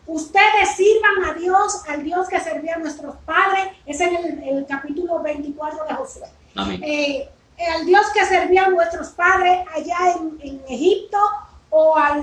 Ustedes sirvan a Dios, al Dios que servían nuestros padres. Es en el capítulo 24 de Josué. Al Dios que servían nuestros padres allá en Egipto, o a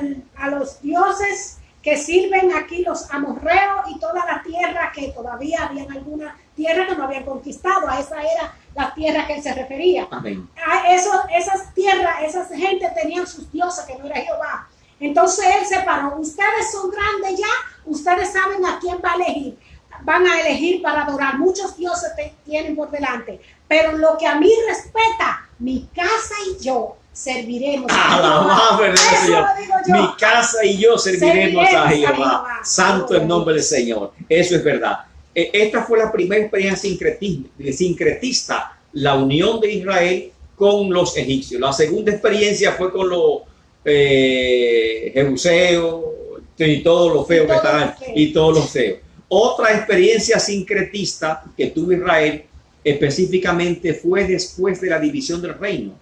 los dioses que sirven aquí los amorreos y toda la tierra, que todavía habían alguna tierra que no habían conquistado. A esa era la tierra que él se refería. Amén. A esas tierras, esas gentes tenían sus dioses que no era Jehová. Entonces él separó. Ustedes son grandes ya, ustedes saben a quién va a elegir. Van a elegir para adorar. Muchos dioses tienen por delante. Pero lo que a mí respeta, mi casa y yo serviremos a Jehová. Eso lo digo yo. Mi casa y yo serviremos a Jehová. Santo el nombre del Señor. Eso es verdad. Esta fue la primera experiencia sincretista, la unión de Israel con los egipcios. La segunda experiencia fue con los jebuseos y todos los feos que estaban, y todos los feos. Otra experiencia sincretista que tuvo Israel específicamente fue después de la división del reino,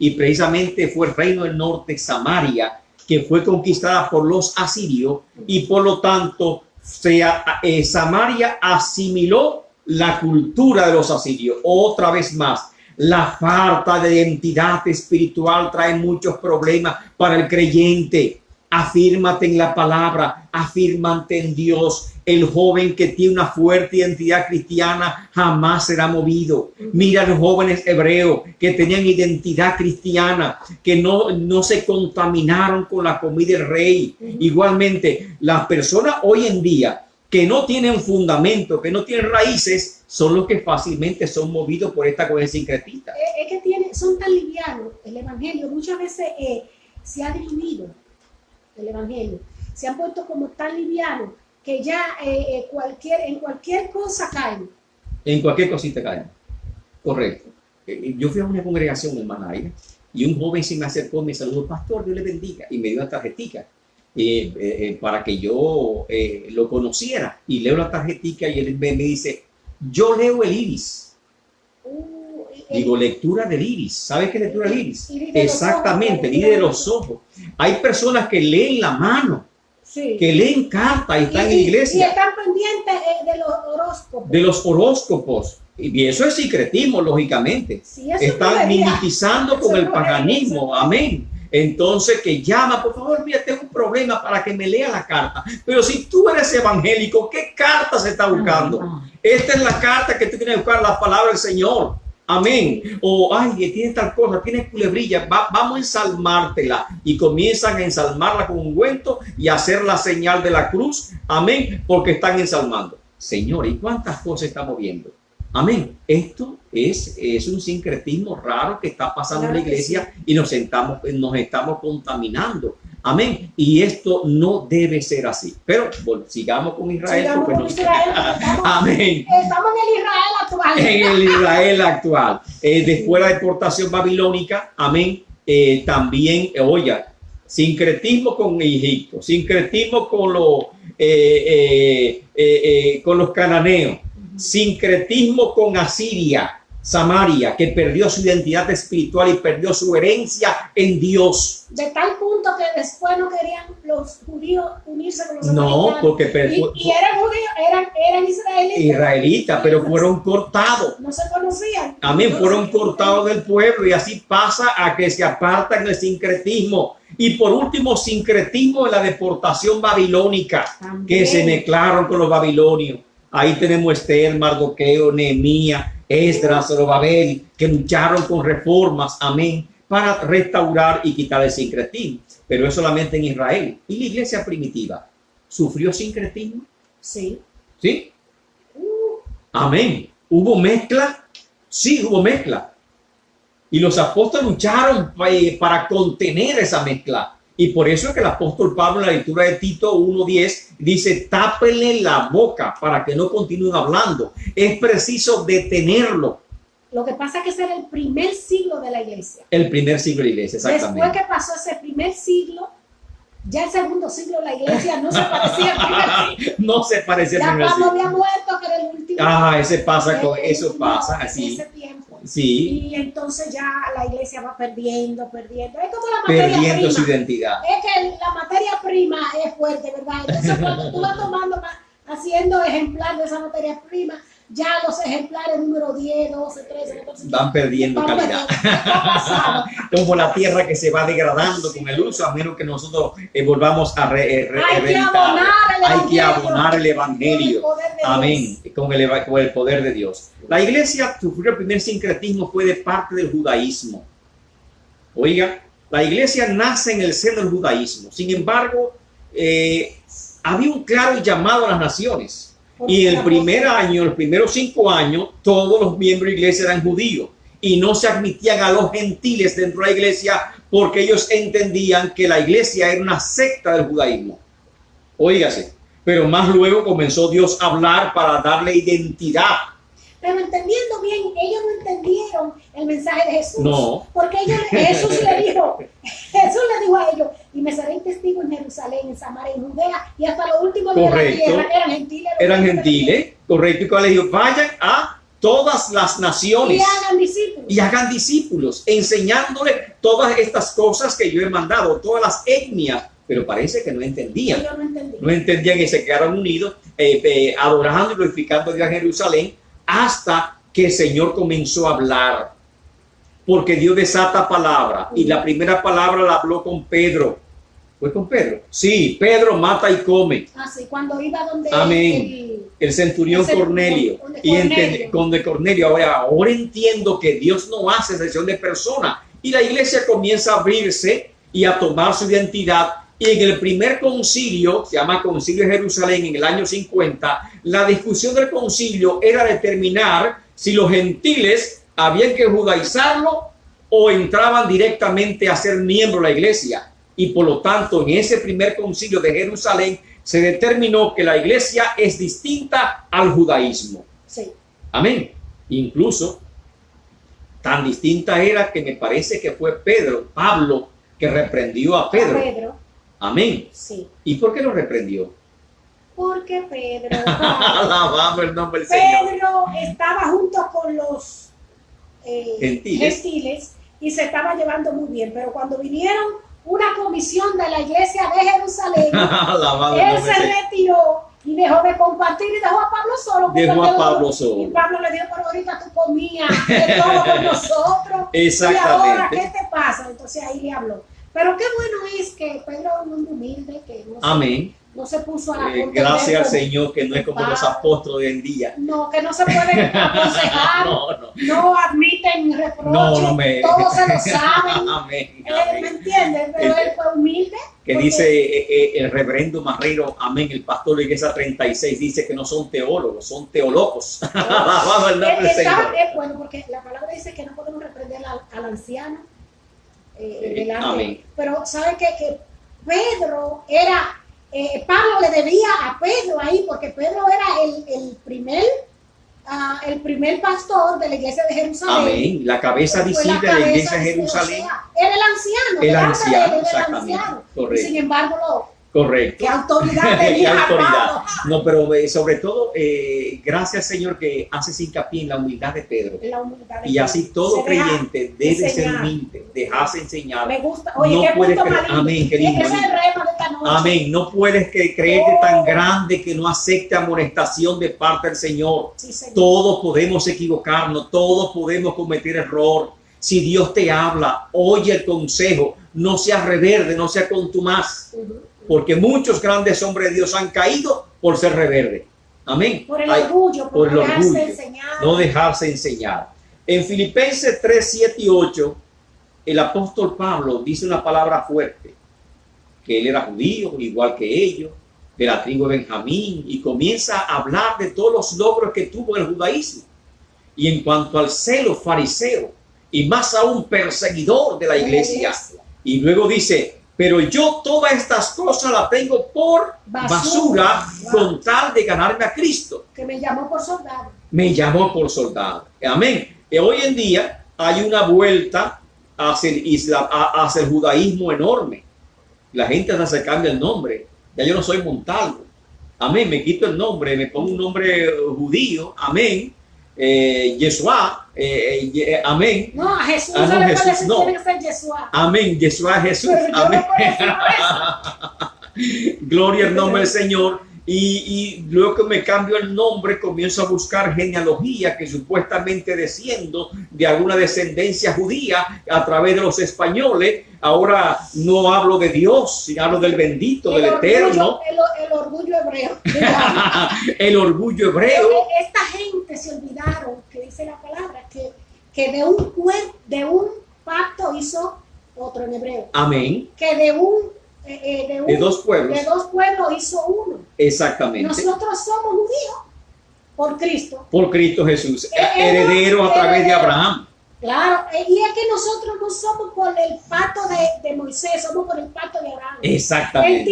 y precisamente fue el reino del norte, Samaria, que fue conquistada por los asirios, y por lo tanto Samaria asimiló la cultura de los asirios. Otra vez más, la falta de identidad espiritual trae muchos problemas para el creyente. Afírmate en la palabra, afírmate en Dios. El joven que tiene una fuerte identidad cristiana jamás será movido. Mira a los jóvenes hebreos que tenían identidad cristiana, que no se contaminaron con la comida del rey. Igualmente, las personas hoy en día que no tienen fundamento, que no tienen raíces, son los que fácilmente son movidos por esta corriente sincretista. Es que son tan livianos. El evangelio muchas veces se ha diluido. El evangelio se han puesto como tan livianos que ya en cualquier cosa caen. En cualquier cosita caen. Correcto. Yo fui a una congregación, hermana Aida, y un joven se me acercó, me saludó, pastor, Dios le bendiga, y me dio una tarjetita para que yo lo conociera. Y leo la tarjetita y él me dice, yo leo el iris. Digo, lectura del iris. ¿Sabes qué es lectura del iris? Exactamente, el iris de los ojos. Hay personas que leen la mano, sí, que leen cartas y están en la iglesia. Y están pendientes de los horóscopos. De los horóscopos. Y eso es sincretismo, lógicamente. Sí, están mimetizando con el paganismo. Amén. Entonces, que llama, por favor, mira, tengo un problema para que me lea la carta. Pero si tú eres evangélico, ¿qué carta se está buscando? Esta es la carta que tú tienes que buscar, la palabra del Señor. Amén. O, ay, tiene tal cosa, tiene culebrilla, vamos a ensalmártela. Y comienzan a ensalmarla con ungüento y a hacer la señal de la cruz. Amén. Porque están ensalmando. Señor, ¿y cuántas cosas estamos viendo? Amén. Esto es un sincretismo raro que está pasando en la iglesia, y nos estamos contaminando. Amén. Y esto no debe ser así. Pero sigamos con Israel. Amén. Estamos en el Israel actual. En el Israel actual. Después de la deportación babilónica. Amén. También, oye, sincretismo con Egipto, sincretismo con los cananeos, sincretismo con Asiria, Samaria, que perdió su identidad espiritual y perdió su herencia en Dios. De tal punto punto que después no querían los judíos unirse con los No, samaritanos. porque Y eran judíos, eran israelitas, pero fueron cortados. No se conocían. Amén, No fueron se- cortados del pueblo y así pasa a que se apartan del sincretismo. Y por último, sincretismo de la deportación babilónica, También. que se mezclaron con los babilonios. Ahí tenemos Esther, Mardoqueo, Nehemías, Esdras, Zorobabel, que lucharon con reformas, amén, para restaurar y quitar el sincretismo. Pero es solamente en Israel. ¿Y la iglesia primitiva sufrió sincretismo? Sí. ¿Sí? Amén. ¿Hubo mezcla? Sí, hubo mezcla. Y los apóstoles lucharon para contener esa mezcla. Y por eso es que el apóstol Pablo en la lectura de Tito 1:10 dice, tápenle la boca para que no continúen hablando. Es preciso detenerlo. Lo que pasa es que ese era el primer siglo de la iglesia. El primer siglo de la iglesia, Después exactamente. que pasó ese primer siglo, ya el segundo siglo de la iglesia no se parecía al primer siglo. No se parece al Ya primer Pablo siglo. había muerto, que era el último. Ese pasa con el eso último pasa en así. ese tiempo. Sí, Y entonces ya la iglesia va perdiendo. Es como la materia perdiendo su prima. identidad. Es que la materia prima es fuerte, ¿verdad? Entonces cuando tú vas tomando, haciendo ejemplar de esa materia prima, ya los ejemplares número 10, 12, 13, 14, Van perdiendo van calidad. perdiendo. ¿Qué ha pasado? Como la tierra que se va degradando con el uso, a menos que nosotros volvamos a Hay que reeditar. abonar el Hay que evangelio. abonar el evangelio. Con el poder de Amén. Dios. Con el poder de Dios. La iglesia sufrió el primer sincretismo, fue de parte del judaísmo. Oiga, la iglesia nace en el seno del judaísmo. Sin embargo, había un claro llamado a las naciones. Y el primer año, los primeros 5 años, todos los miembros de la iglesia eran judíos y no se admitían a los gentiles dentro de la iglesia porque ellos entendían que la iglesia era una secta del judaísmo. Óigase, pero más luego comenzó Dios a hablar para darle identidad. Pero entendiendo bien, ellos no entendieron el mensaje de Jesús. No. Porque Jesús le dijo a ellos, y me seréis testigo en Jerusalén, en Samaria, en Judea, y hasta lo último de la Correcto. tierra. Eran gentiles. Eran gentiles, correcto, y cuál les dijo, vayan a todas las naciones Y hagan discípulos. y hagan discípulos, enseñándole todas estas cosas que yo he mandado, todas las etnias, pero parece que no entendían. Ellos no entendían. No entendían y se quedaron unidos, adorando y glorificando a Dios en Jerusalén, hasta que el Señor comenzó a hablar. Porque Dios desata palabra. Y la primera palabra la habló con Pedro. ¿Fue con Pedro? Sí, Pedro mata y come. Así, cuando iba donde Amén. El centurión Cornelio. Y de Cornelio. Ahora entiendo que Dios no hace excepción de personas. Y la iglesia comienza a abrirse y a tomar su identidad. Y en el primer concilio, se llama Concilio de Jerusalén, en el año 50, la discusión del concilio era determinar si los gentiles habían que judaizarlo o entraban directamente a ser miembros de la iglesia. Y por lo tanto, en ese primer concilio de Jerusalén, se determinó que la iglesia es distinta al judaísmo. Sí. Amén. Incluso, tan distinta era que me parece que fue Pablo, que reprendió a Pedro. Amén. Sí. ¿Y por qué lo reprendió? Porque Pedro, Alabado el nombre del Señor. Pedro estaba junto con los gentiles y se estaba llevando muy bien, pero cuando vinieron una comisión de la iglesia de Jerusalén, Alabado el él nombre se del Señor. retiró y dejó de compartir y dejó a Pablo solo. Dejó a Pablo solo. Y Pablo le dijo, pero ahorita tú comías de todo con nosotros. Exactamente. Y ahora, ¿qué te pasa? Entonces ahí le habló. Pero qué bueno es que Pedro es un hombre humilde, que no Amén. no se puso a la contender Gracias al con- Señor que no es como los apóstoles de hoy en día. No, que no se pueden aconsejar, No, no. no admiten reproches, No, me- todos se lo saben. Amén. ¿Me Amén. entiendes? Pero él fue humilde. Que porque dice el reverendo Marrero, amén, el pastor de Iglesia 36, dice que no son teólogos, son teolocos. Alabado el nombre del Señor. es bueno, porque la palabra dice que no podemos reprender al anciano delante. Amén. Pero ¿sabe qué? Que Pedro era, Pablo le debía a Pedro ahí, porque Pedro era el primer pastor de la iglesia de Jerusalén. Amén. La cabeza Fue visible la de la iglesia cabeza, de Jerusalén. o sea, era el anciano. El delante de él, anciano, era el exactamente. anciano. Y Correcto. sin embargo Correcto. ¿Qué autoridad Qué tenía, autoridad. amado? No, pero sobre todo, gracias Señor que haces hincapié en la humildad de Pedro. En la humildad de Y así Dios. todo Se deja creyente debe ser enseñar. humilde, dejarse enseñar. Me gusta. Oye, No qué puedes punto creer. más lindo. Amén, qué Y lindo, ese es el lindo. rema de esta noche. Amén. No puedes creerte tan grande que no acepte amonestación de parte del Señor. Sí, Señor. Todos podemos equivocarnos, todos podemos cometer error. Si Dios te habla, oye el consejo, no seas reverde, no seas contumaz, porque muchos grandes hombres de Dios han caído por ser rebeldes. Amén. Por el Ay, orgullo, por por el no dejarse orgullo, enseñar. no dejarse enseñar. En Filipenses 3, 7 y 8, el apóstol Pablo dice una palabra fuerte, que él era judío, igual que ellos, de la tribu de Benjamín, y comienza a hablar de todos los logros que tuvo el judaísmo. Y en cuanto al celo fariseo, y más aún perseguidor de la iglesia, y luego dice, pero yo todas estas cosas las tengo por basura con tal de ganarme a Cristo. Que me llamó por soldado. Me llamó por soldado. Amén. Hoy en día hay una vuelta hacia el Islam, hacia el judaísmo enorme. La gente hasta se cambia el nombre. Ya yo no soy Montalvo. Amén. Me quito el nombre, me pongo un nombre judío. Amén. Yeshua. Amén. No, a Jesús, Ah, no, no, Jesús no. tiene que ser Yeshua. Amén. Yeshua Jesús. Pero yo Amén. no puedo decir eso. Gloria al nombre del Señor. Y luego que me cambio el nombre, comienzo a buscar genealogía que supuestamente desciendo de alguna descendencia judía a través de los españoles. Ahora no hablo de Dios, sino hablo del bendito, del eterno. El orgullo hebreo. El orgullo hebreo. Esta gente se olvidaron, que dice la palabra, que de un pacto hizo otro en hebreo. Amén. Que de dos pueblos. De dos pueblos hizo uno. Exactamente. Nosotros somos judíos por Cristo. Por Cristo Jesús, heredero a través de Abraham. Claro, y es que nosotros no somos por el pacto de Moisés, somos por el pacto de Abraham. Exactamente.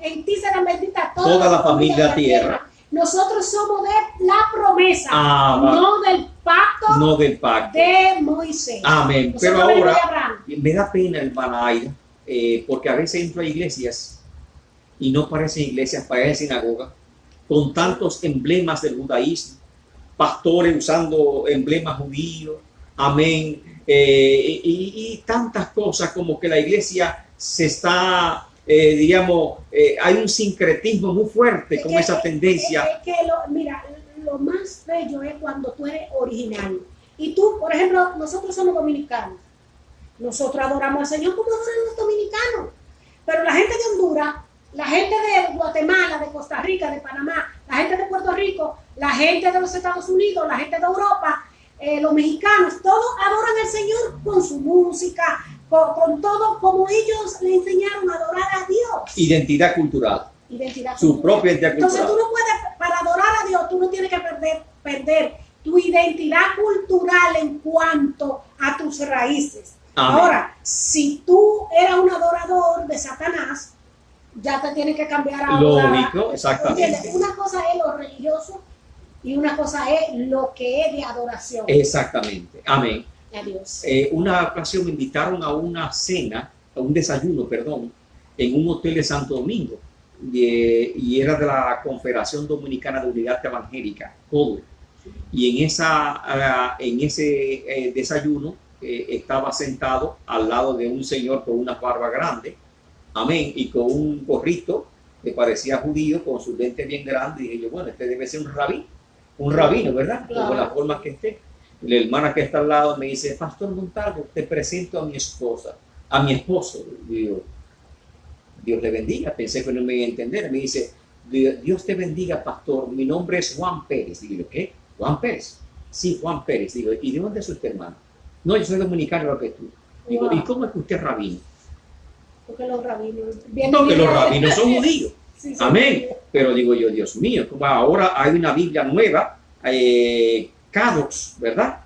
En ti serán benditas Toda la familia de la tierra. Nosotros somos de la promesa, Ah, no del pacto no del pacto. de Moisés. Amén. Nosotros Pero venimos ahora de Abraham. me da pena, hermana Aida, porque a veces entro a iglesias y no parecen iglesias, parecen sinagogas, con tantos emblemas del judaísmo, pastores usando emblemas judíos, amén, y tantas cosas como que la iglesia se está, hay un sincretismo muy fuerte con esa tendencia. Mira, lo más bello es cuando tú eres original. Y tú, por ejemplo, nosotros somos dominicanos. Nosotros adoramos al Señor como adoran los dominicanos. Pero la gente de Honduras, la gente de Guatemala, de Costa Rica, de Panamá, la gente de Puerto Rico, la gente de los Estados Unidos, la gente de Europa, los mexicanos, todos adoran al Señor con su música, con todo como ellos le enseñaron a adorar a Dios. Identidad cultural. Su propia identidad cultural. Entonces tú no puedes, para adorar a Dios, tú no tienes que perder tu identidad cultural en cuanto a tus raíces. Amén. Ahora, si tú eras un adorador de Satanás, ya te tienes que cambiar a adorar. Lógico, exactamente. ¿Entiendes? Una cosa es lo religioso y una cosa es lo que es de adoración Exactamente. Amén. a Dios. Una ocasión me invitaron a una cena, a un desayuno, perdón, en un hotel de Santo Domingo. Y era de la Confederación Dominicana de Unidad Evangélica, CODU. Y en ese desayuno estaba sentado al lado de un señor con una barba grande, amén, y con un gorrito que parecía judío, con sus lentes bien grandes. Y dije yo, bueno, este debe ser un rabino, ¿verdad? Claro. Con la forma que esté. La hermana que está al lado me dice, Pastor Montalvo, te presento a mi esposa, a mi esposo. Digo, Dios le bendiga. Pensé que no me iba a entender. Me dice, Dios te bendiga, pastor. Mi nombre es Juan Pérez. Digo, ¿qué? ¿Juan Pérez? Sí, Juan Pérez. Digo, ¿y de dónde es usted, hermano? No, yo soy dominicano, lo que tú. Digo, Wow. ¿y cómo es que usted es rabino? Porque los rabinos... No, que los rabinos son judíos. Sí, sí, Amén. sí. Pero digo yo, Dios mío, como ahora hay una Biblia nueva, Kadosh, ¿verdad?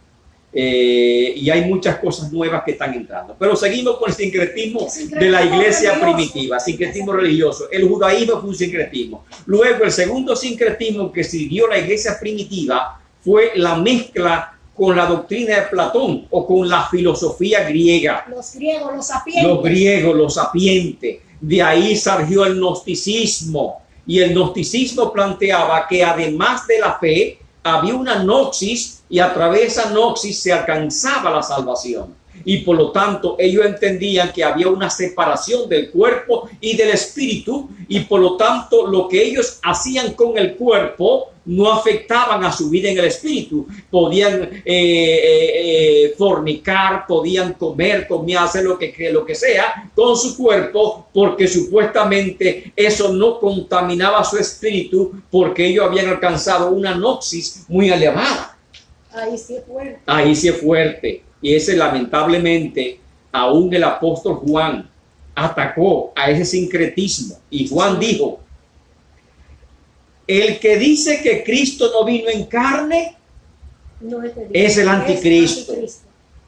Y hay muchas cosas nuevas que están entrando. Pero seguimos con el sincretismo de la iglesia religioso. primitiva, sincretismo religioso. El judaísmo fue un sincretismo. Luego el segundo sincretismo que siguió la iglesia primitiva fue la mezcla con la doctrina de Platón o con la filosofía griega. Los griegos, los sapientes. Los griegos, los sapientes. De ahí surgió el gnosticismo. Y el gnosticismo planteaba que además de la fe, había una gnosis y a través de esa gnosis se alcanzaba la salvación. Y por lo tanto ellos entendían que había una separación del cuerpo y del espíritu, y por lo tanto lo que ellos hacían con el cuerpo no afectaban a su vida en el espíritu. Podían fornicar, podían comer, hacer lo que sea con su cuerpo, porque supuestamente eso no contaminaba su espíritu, porque ellos habían alcanzado una gnosis muy elevada. Ahí sí es fuerte. Ahí sí es fuerte. Y ese, lamentablemente, aún el apóstol Juan atacó a ese sincretismo. Y Juan dijo: el que dice que Cristo no vino en carne No es el anticristo.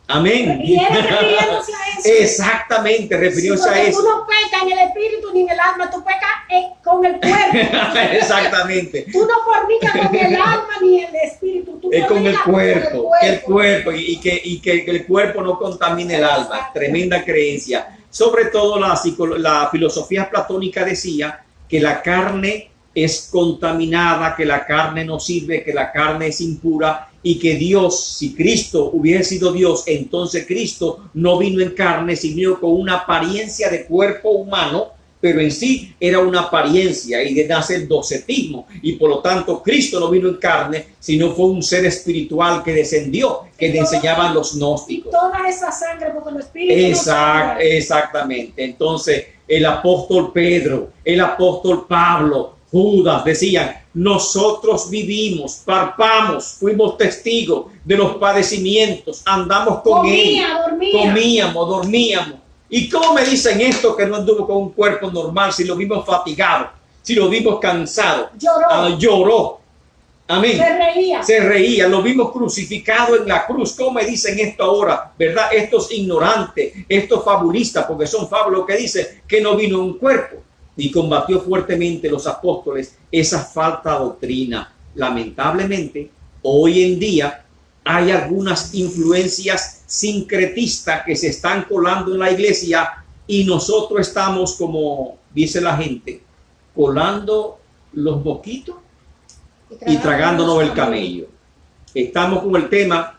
Amén. Y él refiriéndose a eso. Exactamente, refiriéndose a eso. Tú no pecas en el espíritu ni en el alma, tú pecas con el cuerpo. Exactamente. Tú no fornicas con el alma ni el espíritu. Tú Es con el fornicas cuerpo, y que el cuerpo no contamine el alma. Tremenda creencia. Sobre todo la filosofía platónica decía que la carne es contaminada, que la carne no sirve, que la carne es impura, y que Dios, si Cristo hubiese sido Dios, entonces Cristo no vino en carne, sino con una apariencia de cuerpo humano, pero en sí era una apariencia, y de nace el docetismo, y por lo tanto Cristo no vino en carne, sino fue un ser espiritual que descendió, que le enseñaban los gnósticos. Y toda esa sangre, porque los espíritus Exactamente. Entonces el apóstol Pedro, el apóstol Pablo, Judas decían: nosotros vivimos, palpamos, fuimos testigos de los padecimientos, andamos con él, comíamos, dormíamos. ¿Y cómo me dicen esto que no anduvo con un cuerpo normal, si lo vimos fatigado, si lo vimos cansado? Lloró. Amén. Se reía, lo vimos crucificado en la cruz. ¿Cómo me dicen esto ahora? ¿Verdad? Estos ignorantes, estos fabulistas, porque son fábulos que dicen que no vino en un cuerpo. Y combatió fuertemente los apóstoles esa falta de doctrina. Lamentablemente, hoy en día hay algunas influencias sincretistas que se están colando en la iglesia, y nosotros estamos, como dice la gente, colando los boquitos y tragándonos el camello. Estamos con el tema,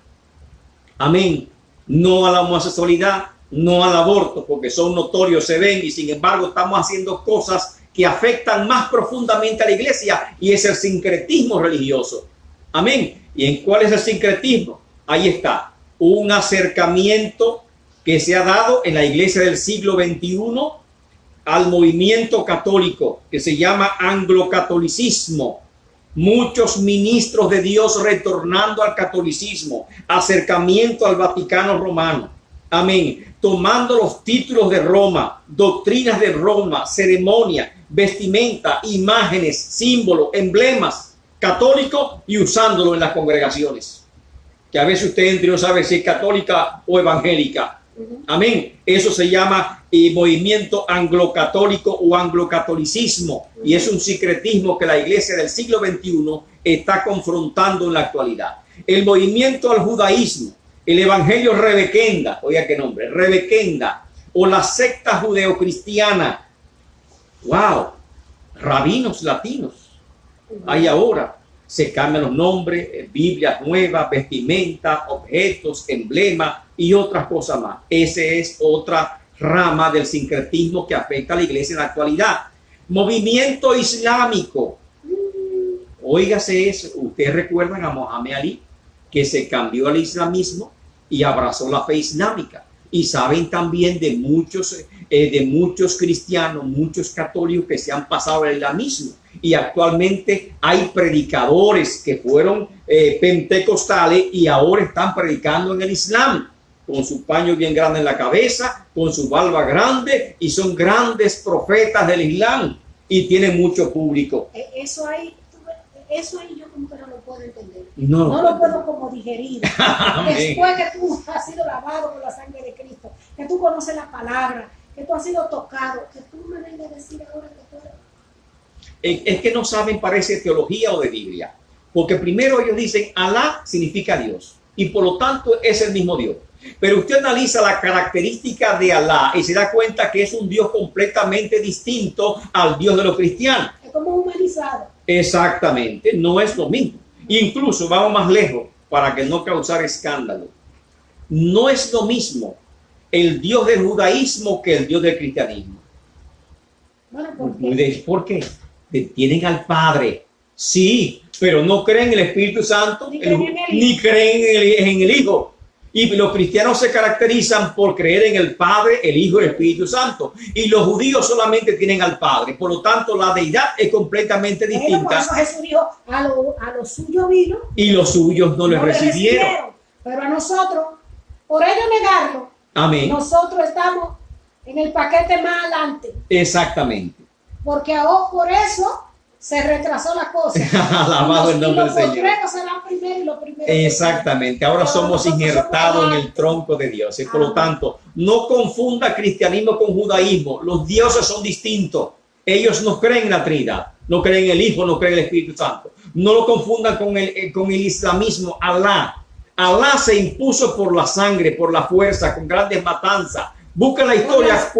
amén, no a la homosexualidad, no al aborto, porque son notorios, se ven, y sin embargo estamos haciendo cosas que afectan más profundamente a la iglesia, y es el sincretismo religioso. Amén. ¿Y en cuál es el sincretismo? Ahí está, un acercamiento que se ha dado en la iglesia del siglo XXI al movimiento católico, que se llama anglocatolicismo. Muchos ministros de Dios retornando al catolicismo, acercamiento al Vaticano Romano. Amén. Tomando los títulos de Roma, doctrinas de Roma, ceremonia, vestimenta, imágenes, símbolos, emblemas católicos, y usándolo en las congregaciones. Que a veces usted entra y no sabe si es católica o evangélica. Amén. Eso se llama movimiento anglocatólico o anglocatolicismo, y es un sincretismo que la iglesia del siglo XXI está confrontando en la actualidad. El movimiento al judaísmo, el evangelio rebequenda, oiga qué nombre, rebequenda, o la secta judeocristiana. Wow, rabinos latinos. Hay ahora, se cambian los nombres, Biblias nuevas, vestimenta, objetos, emblemas y otras cosas más. Esa es otra rama del sincretismo que afecta a la iglesia en la actualidad. Movimiento islámico. Óigase eso, ustedes recuerdan a Mohamed Ali, que se cambió al islamismo y abrazó la fe islámica. Y saben también de muchos cristianos, muchos católicos que se han pasado al islamismo. Y actualmente hay predicadores que fueron pentecostales y ahora están predicando en el Islam, con su paño bien grande en la cabeza, con su barba grande, y son grandes profetas del Islam y tienen mucho público. Eso ahí yo como que no lo puedo entender. No lo puedo como digerir. Después que tú has sido lavado por la sangre de Cristo, que tú conoces la palabra, que tú has sido tocado, que tú me vengas a decir ahora que tú eres... Es que no saben, parece, teología o de Biblia. Porque primero ellos dicen Alá significa Dios, y por lo tanto es el mismo Dios. Pero usted analiza la característica de Alá y se da cuenta que es un Dios completamente distinto al Dios de los cristianos. Es como humanizado. Exactamente, no es lo mismo. Incluso vamos más lejos para que no causar escándalo. No es lo mismo el Dios del judaísmo que el Dios del cristianismo. Bueno, ¿por qué? ¿Por qué? Tienen al Padre, sí, pero no creen en el Espíritu Santo Ni creen en el ni creen en el Hijo. Y los cristianos se caracterizan por creer en el Padre, el Hijo y el Espíritu Santo. Y los judíos solamente tienen al Padre. Por lo tanto, la deidad es completamente Por distinta. eso Jesús dijo, a lo suyo vino. Y los suyos no le recibieron. Pero a nosotros, por ello negarlo, Amén. nosotros estamos en el paquete más adelante. Exactamente. Porque ahora por eso se retrasó la cosa. Alabado el nombre del Señor. Los postreros serán primero y los primeros. Exactamente. Ahora somos injertados en el tronco de Dios. Y por lo tanto, no confunda cristianismo con judaísmo. Los dioses son distintos. Ellos no creen en la Trinidad. No creen en el Hijo, no creen en el Espíritu Santo. No lo confundan con el islamismo. Alá se impuso por la sangre, por la fuerza, con grandes matanzas. Busca la historia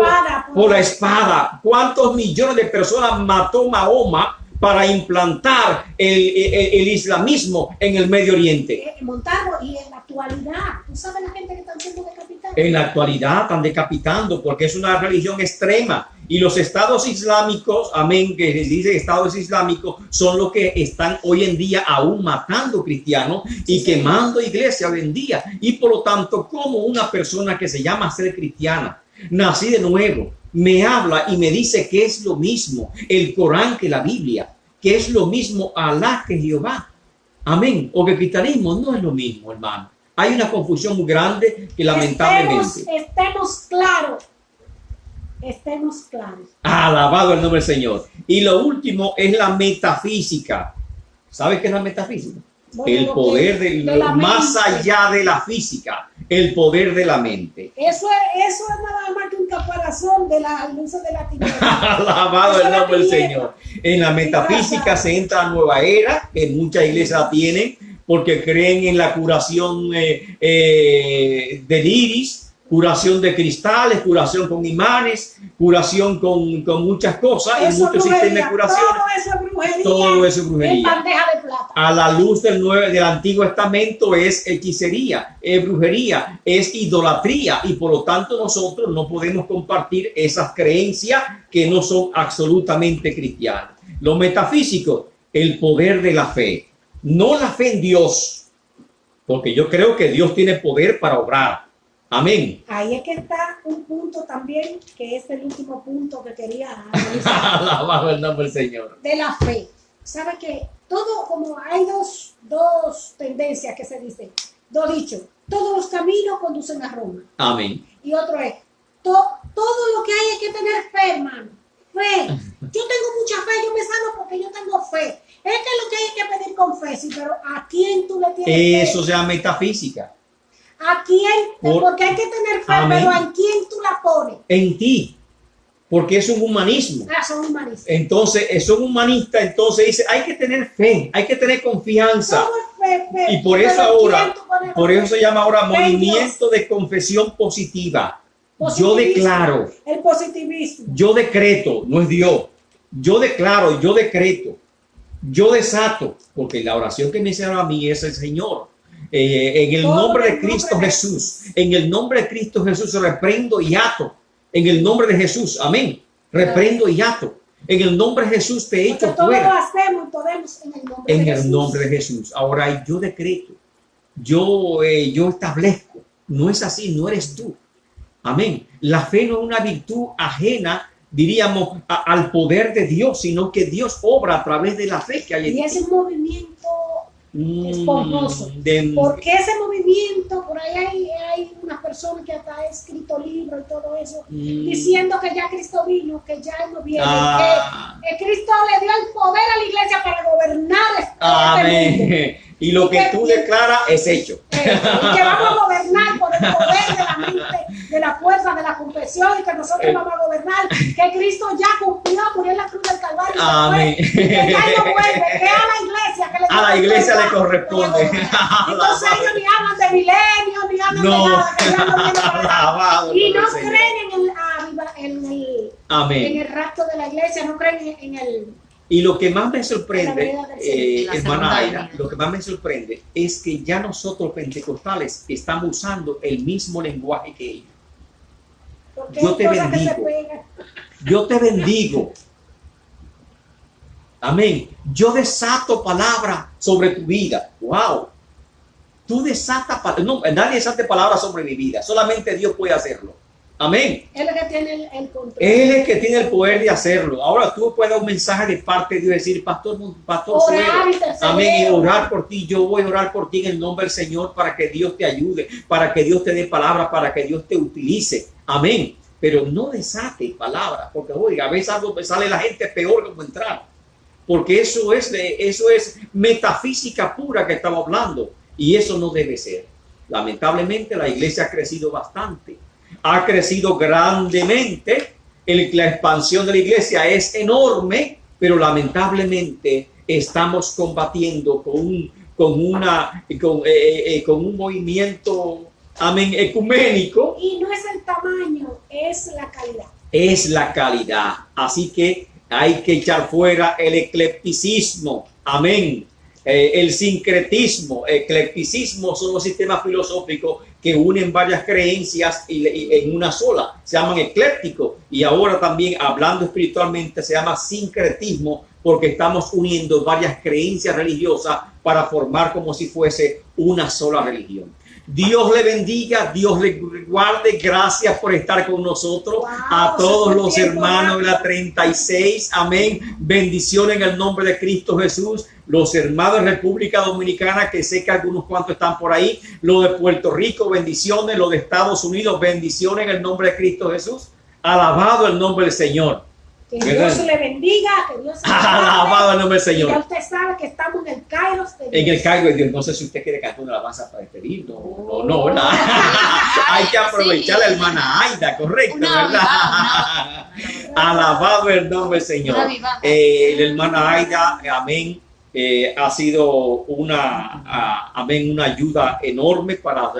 por la espada. ¿Cuántos millones de personas mató Mahoma para implantar el islamismo en el Medio Oriente? Montarlo, y en la actualidad, ¿tú sabes la gente que están siendo decapitados? En la actualidad están decapitando porque es una religión extrema. Y los estados islámicos, amén, que les dice estados islámicos, son los que están hoy en día aún matando cristianos y quemando iglesias hoy en día. Y por lo tanto, como una persona que se llama ser cristiana, nací de nuevo, me habla y me dice que es lo mismo el Corán que la Biblia, que es lo mismo Alá que Jehová. Amén. O que el cristianismo no es lo mismo, hermano. Hay una confusión muy grande que lamentablemente... Estemos claros. Estemos claros. Alabado el nombre del Señor. Y lo último es la metafísica. ¿Sabes qué es la metafísica? Bueno, el poder de más allá de la física, el poder de la mente. Eso es nada más que un caparazón de las luces de la tiniebla. Alabado el nombre del Señor. En la metafísica se entra a nueva era, que muchas iglesias la tienen, porque creen en la curación del iris, curación de cristales, curación con imanes, curación con muchas cosas, y muchos sistemas de curación. Todo eso es brujería. En bandeja de plata. A la luz del Antiguo Testamento es hechicería, es brujería, es idolatría, y por lo tanto nosotros no podemos compartir esas creencias que no son absolutamente cristianas. Lo metafísico, el poder de la fe, no la fe en Dios, porque yo creo que Dios tiene poder para obrar. Amén. Ahí es que está un punto también, que es el último punto que quería analizar. Alabado el nombre del Señor. De la fe. ¿Sabe qué? Todo, como hay dos tendencias que se dicen, dos dichos. Todos los caminos conducen a Roma. Amén. Y otro es, todo lo que hay que tener fe, hermano. Fe. Yo tengo mucha fe, yo me sano porque yo tengo fe. Es que lo que hay que pedir con fe, sí, pero ¿a quién tú le tienes fe? Eso se llama metafísica. ¿A quién? Porque hay que tener fe, amén. pero ¿en quién tú la pones? En ti. Porque es un humanismo. Son humanistas. Entonces, son humanistas, entonces dice, hay que tener fe, hay que tener confianza. Fe, y por eso ahora, por eso se llama ahora movimiento Dios. de confesión positiva. Yo declaro. El positivismo. Yo decreto, no es Dios. Yo declaro, yo decreto. Yo desato, porque la oración que me hicieron a mí es el Señor. En el nombre de Cristo Jesús, en el nombre de Cristo Jesús reprendo y ato. En el nombre de Jesús, amén. Reprendo y ato. En el nombre de Jesús te echo todo fuera. Lo hacemos y podemos en el nombre de Jesús. En el nombre de Jesús. Ahora yo decreto, yo establezco. No es así, no eres tú. Amén. La fe no es una virtud ajena, diríamos, al poder de Dios, sino que Dios obra a través de la fe que hay en ti. Y ese movimiento esponjoso. Porque ese movimiento, por ahí hay unas personas que hasta han escrito libros y todo eso, diciendo que ya Cristo vino, que ya Él no viene, que Cristo le dio el poder a la iglesia para gobernar amén. Mundo. Y lo que tú declaras es hecho. Y que vamos a gobernar por el poder de la mente, de la fuerza, de la confesión, y que nosotros vamos a gobernar, que Cristo ya cumplió, murió en la cruz del Calvario. Amén. Que ya no vuelve, que a la iglesia iglesia que le A la iglesia le corresponde. Entonces ellos ni hablan de milenio, ni hablan No. de nada. Que ya no viene para acá. Alabado Y el no nombre del Señor. creen en Amén. el rapto de la iglesia, no creen en el... Y lo que más me sorprende, La venida del Señor. La hermana segunda Aida, venida. lo que más me sorprende es que ya nosotros pentecostales estamos usando el mismo lenguaje que ellos. Porque Yo hay te cosas que se bendigo. pegan. Yo te bendigo. Amén. Yo desato palabra sobre tu vida. Wow. Tú desatas palabras. No, nadie desate palabras sobre mi vida. Solamente Dios puede hacerlo. Amén. Él es el que tiene el control. Él es el que tiene el poder de hacerlo. Ahora tú puedes dar un mensaje de parte de Dios, decir, pastor Orar Suero, y interceder. amén, y orar por ti. Yo voy a orar por ti en el nombre del Señor para que Dios te ayude, para que Dios te dé palabras, para que Dios te utilice. Amén. Pero no desate palabras, porque oiga, a veces algo sale la gente peor como entrar. Porque eso es metafísica pura que estamos hablando. Y eso no debe ser. Lamentablemente la iglesia ha crecido bastante. Ha crecido grandemente, la expansión de la iglesia es enorme, pero lamentablemente estamos combatiendo con un movimiento, amén, ecuménico. Y no es el tamaño, es la calidad. Es la calidad. Así que hay que echar fuera el eclecticismo, amén. El sincretismo, eclecticismo son los sistemas filosóficos que unen varias creencias en una sola. Se llaman eclécticos. Y ahora también, hablando espiritualmente, se llama sincretismo porque estamos uniendo varias creencias religiosas para formar como si fuese una sola religión. Dios le bendiga, Dios le guarde. Gracias por estar con nosotros. Wow, A todos los tiempo hermanos de la rápido. 36. Amén. Bendiciones en el nombre de Cristo Jesús. Los hermanos de República Dominicana, que sé que algunos cuantos están por ahí. Los de Puerto Rico, bendiciones. Los de Estados Unidos, bendiciones en el nombre de Cristo Jesús. Alabado el nombre del Señor. Que ¿Verdad? Dios le bendiga, que Dios le Alabado el nombre del Y ya Señor. usted sabe que estamos en el Kairos de En Dios. el cargo de Dios. No sé si usted quiere cantar una alabanza para despedir. No, ¿verdad? Hay que aprovechar la hermana Aida, correcto, Una ¿verdad? Alabado el nombre del Señor. Una avivada. La hermana Aida, amén, ha sido una ayuda enorme para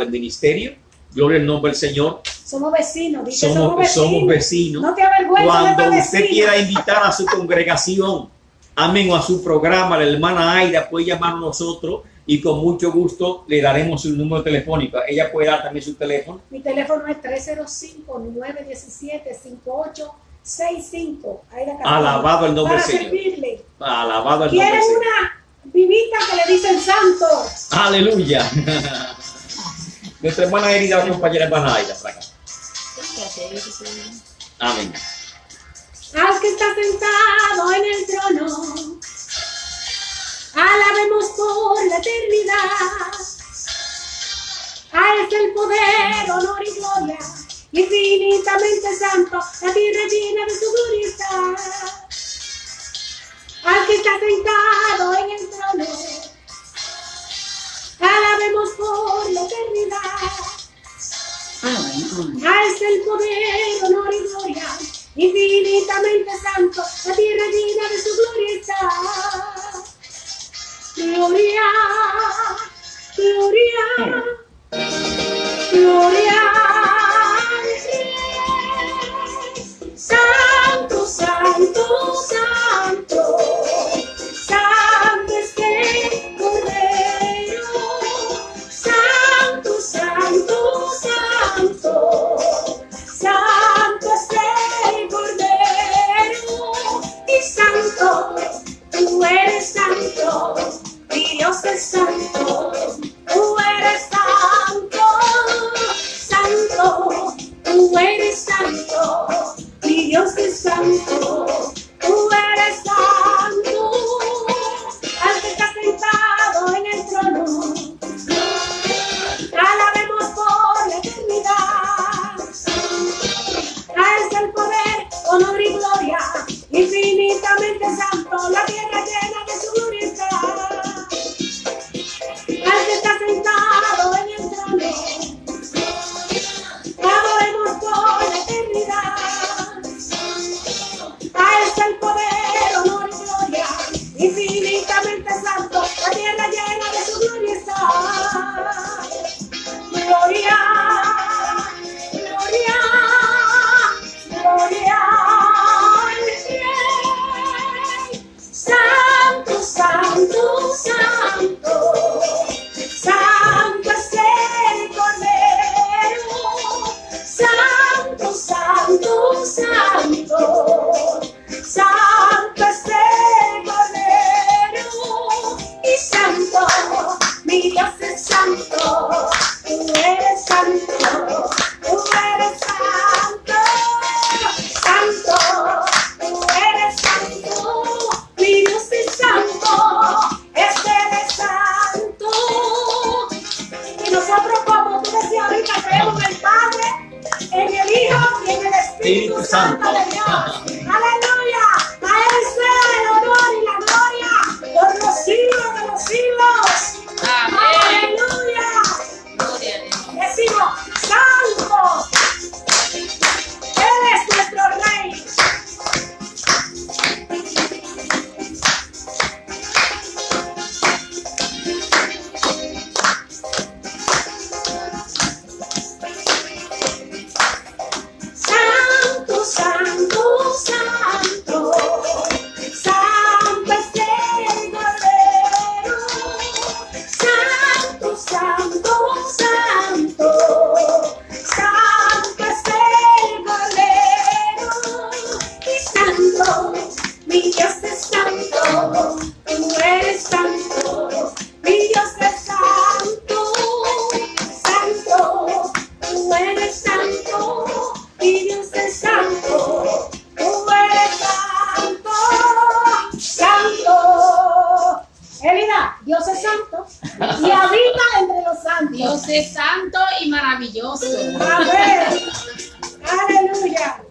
el ministerio. Gloria al nombre del Señor. Somos vecinos, dice, Somos vecinos. No te avergüences de Cuando esta usted vecina. quiera invitar a su congregación, amén, o a su programa, la hermana Aida puede llamar a nosotros y con mucho gusto le daremos su número telefónico. Ella puede dar también su teléfono. Mi teléfono es 305-917-5865. Alabado el nombre para del Señor. servirle. Alabado el nombre ¿Quieren del Señor. una vivita que le dicen santo? Aleluya. Nuestra hermana Erida, compañera hermana Aida, para acá. Amén. Al que está sentado en el trono, alabemos por la eternidad. A él es el poder, honor y gloria, infinitamente santo, la tierra llena de su gloria está. Al que está sentado en el trono, alabemos por la eternidad. A él es el poder, honor y gloria, infinitamente santo, la tierra llena de su gloria está. Gloria, gloria, gloria al Rey. Santo, santo, santo, santo es el Cordero. Santo, santo, santo, santo es el Cordero. Y santo, tú eres santo, mi Dios es santo, tú eres santo, santo, tú eres santo, mi Dios es santo, tú eres santo. Al que está sentado en el trono, alabemos por la eternidad. A él es el poder, honor y gloria, infinitamente santo, la tierra llena de su gloria está. Al que está sentado en el trono, adoremos por la eternidad. A él es el poder, honor y gloria, infinitamente santo, de Dios. Aleluya. A Él sea el honor y la gloria por los siglos de los siglos. Amén. Aleluya. Gloria a Dios. Decimos, santo. Él es nuestro Rey. Santo, santo, santo, santo es el Cordero. Santo, santo, santo, santo es el Cordero. Y santo, mi Dios es santo, tú eres santo, mi Dios es santo, santo, tú eres santo. Mi Dios es santo, tú eres santo, santo. Elida, Dios es santo y habita entre los santos. Dios es santo y maravilloso. Amén. Aleluya.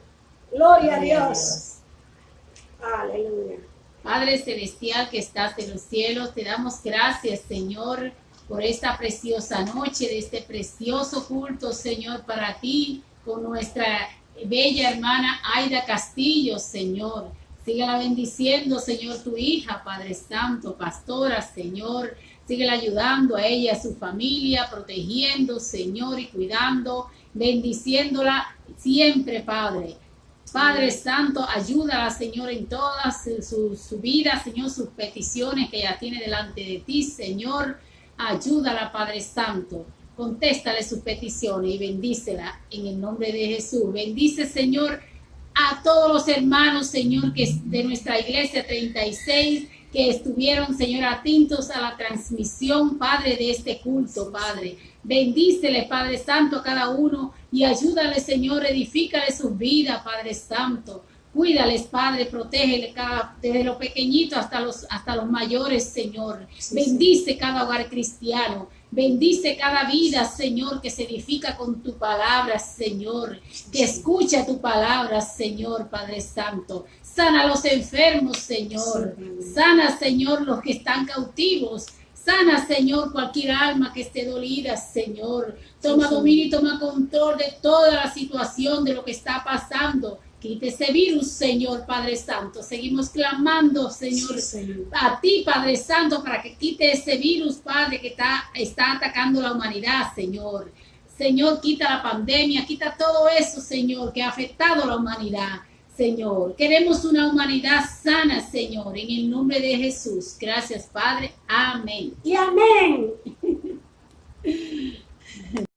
Gloria a Dios. Aleluya. Padre celestial que estás en los cielos, te damos gracias, Señor, por esta preciosa noche, de este precioso culto, Señor, para ti, con nuestra bella hermana Aida Castillo, Señor. Síguela bendiciendo, Señor, tu hija, Padre Santo, pastora, Señor. Síguela ayudando a ella y a su familia, protegiendo, Señor, y cuidando, bendiciéndola siempre, Padre. Padre Santo, ayúdala, Señor, en todas su vida, Señor, sus peticiones que ella tiene delante de ti, Señor. Ayúdala, Padre Santo. Contéstale sus peticiones y bendícela en el nombre de Jesús. Bendice, Señor, a todos los hermanos, Señor, que es de nuestra iglesia 36, que estuvieron, Señor, atentos a la transmisión, Padre, de este culto, Padre. Bendícele, Padre Santo, a cada uno y ayúdale, Señor, edifícale sus vidas, Padre Santo. Cuídales, Padre, protégele desde los pequeñitos hasta los mayores, Señor. Bendice cada hogar cristiano. Bendice cada vida, Señor, que se edifica con tu palabra, Señor. Que escucha tu palabra, Señor, Padre Santo. Sana a los enfermos, Señor. Sana, Señor, los que están cautivos. Sana, Señor, cualquier alma que esté dolida, Señor. Toma dominio y toma control de toda la situación, de lo que está pasando. Quite ese virus, Señor, Padre Santo. Seguimos clamando, Señor, a ti, Padre Santo, para que quite ese virus, Padre, que está atacando la humanidad, Señor. Señor, quita la pandemia, quita todo eso, Señor, que ha afectado a la humanidad, Señor. Queremos una humanidad sana, Señor, en el nombre de Jesús. Gracias, Padre. Amén. Y amén.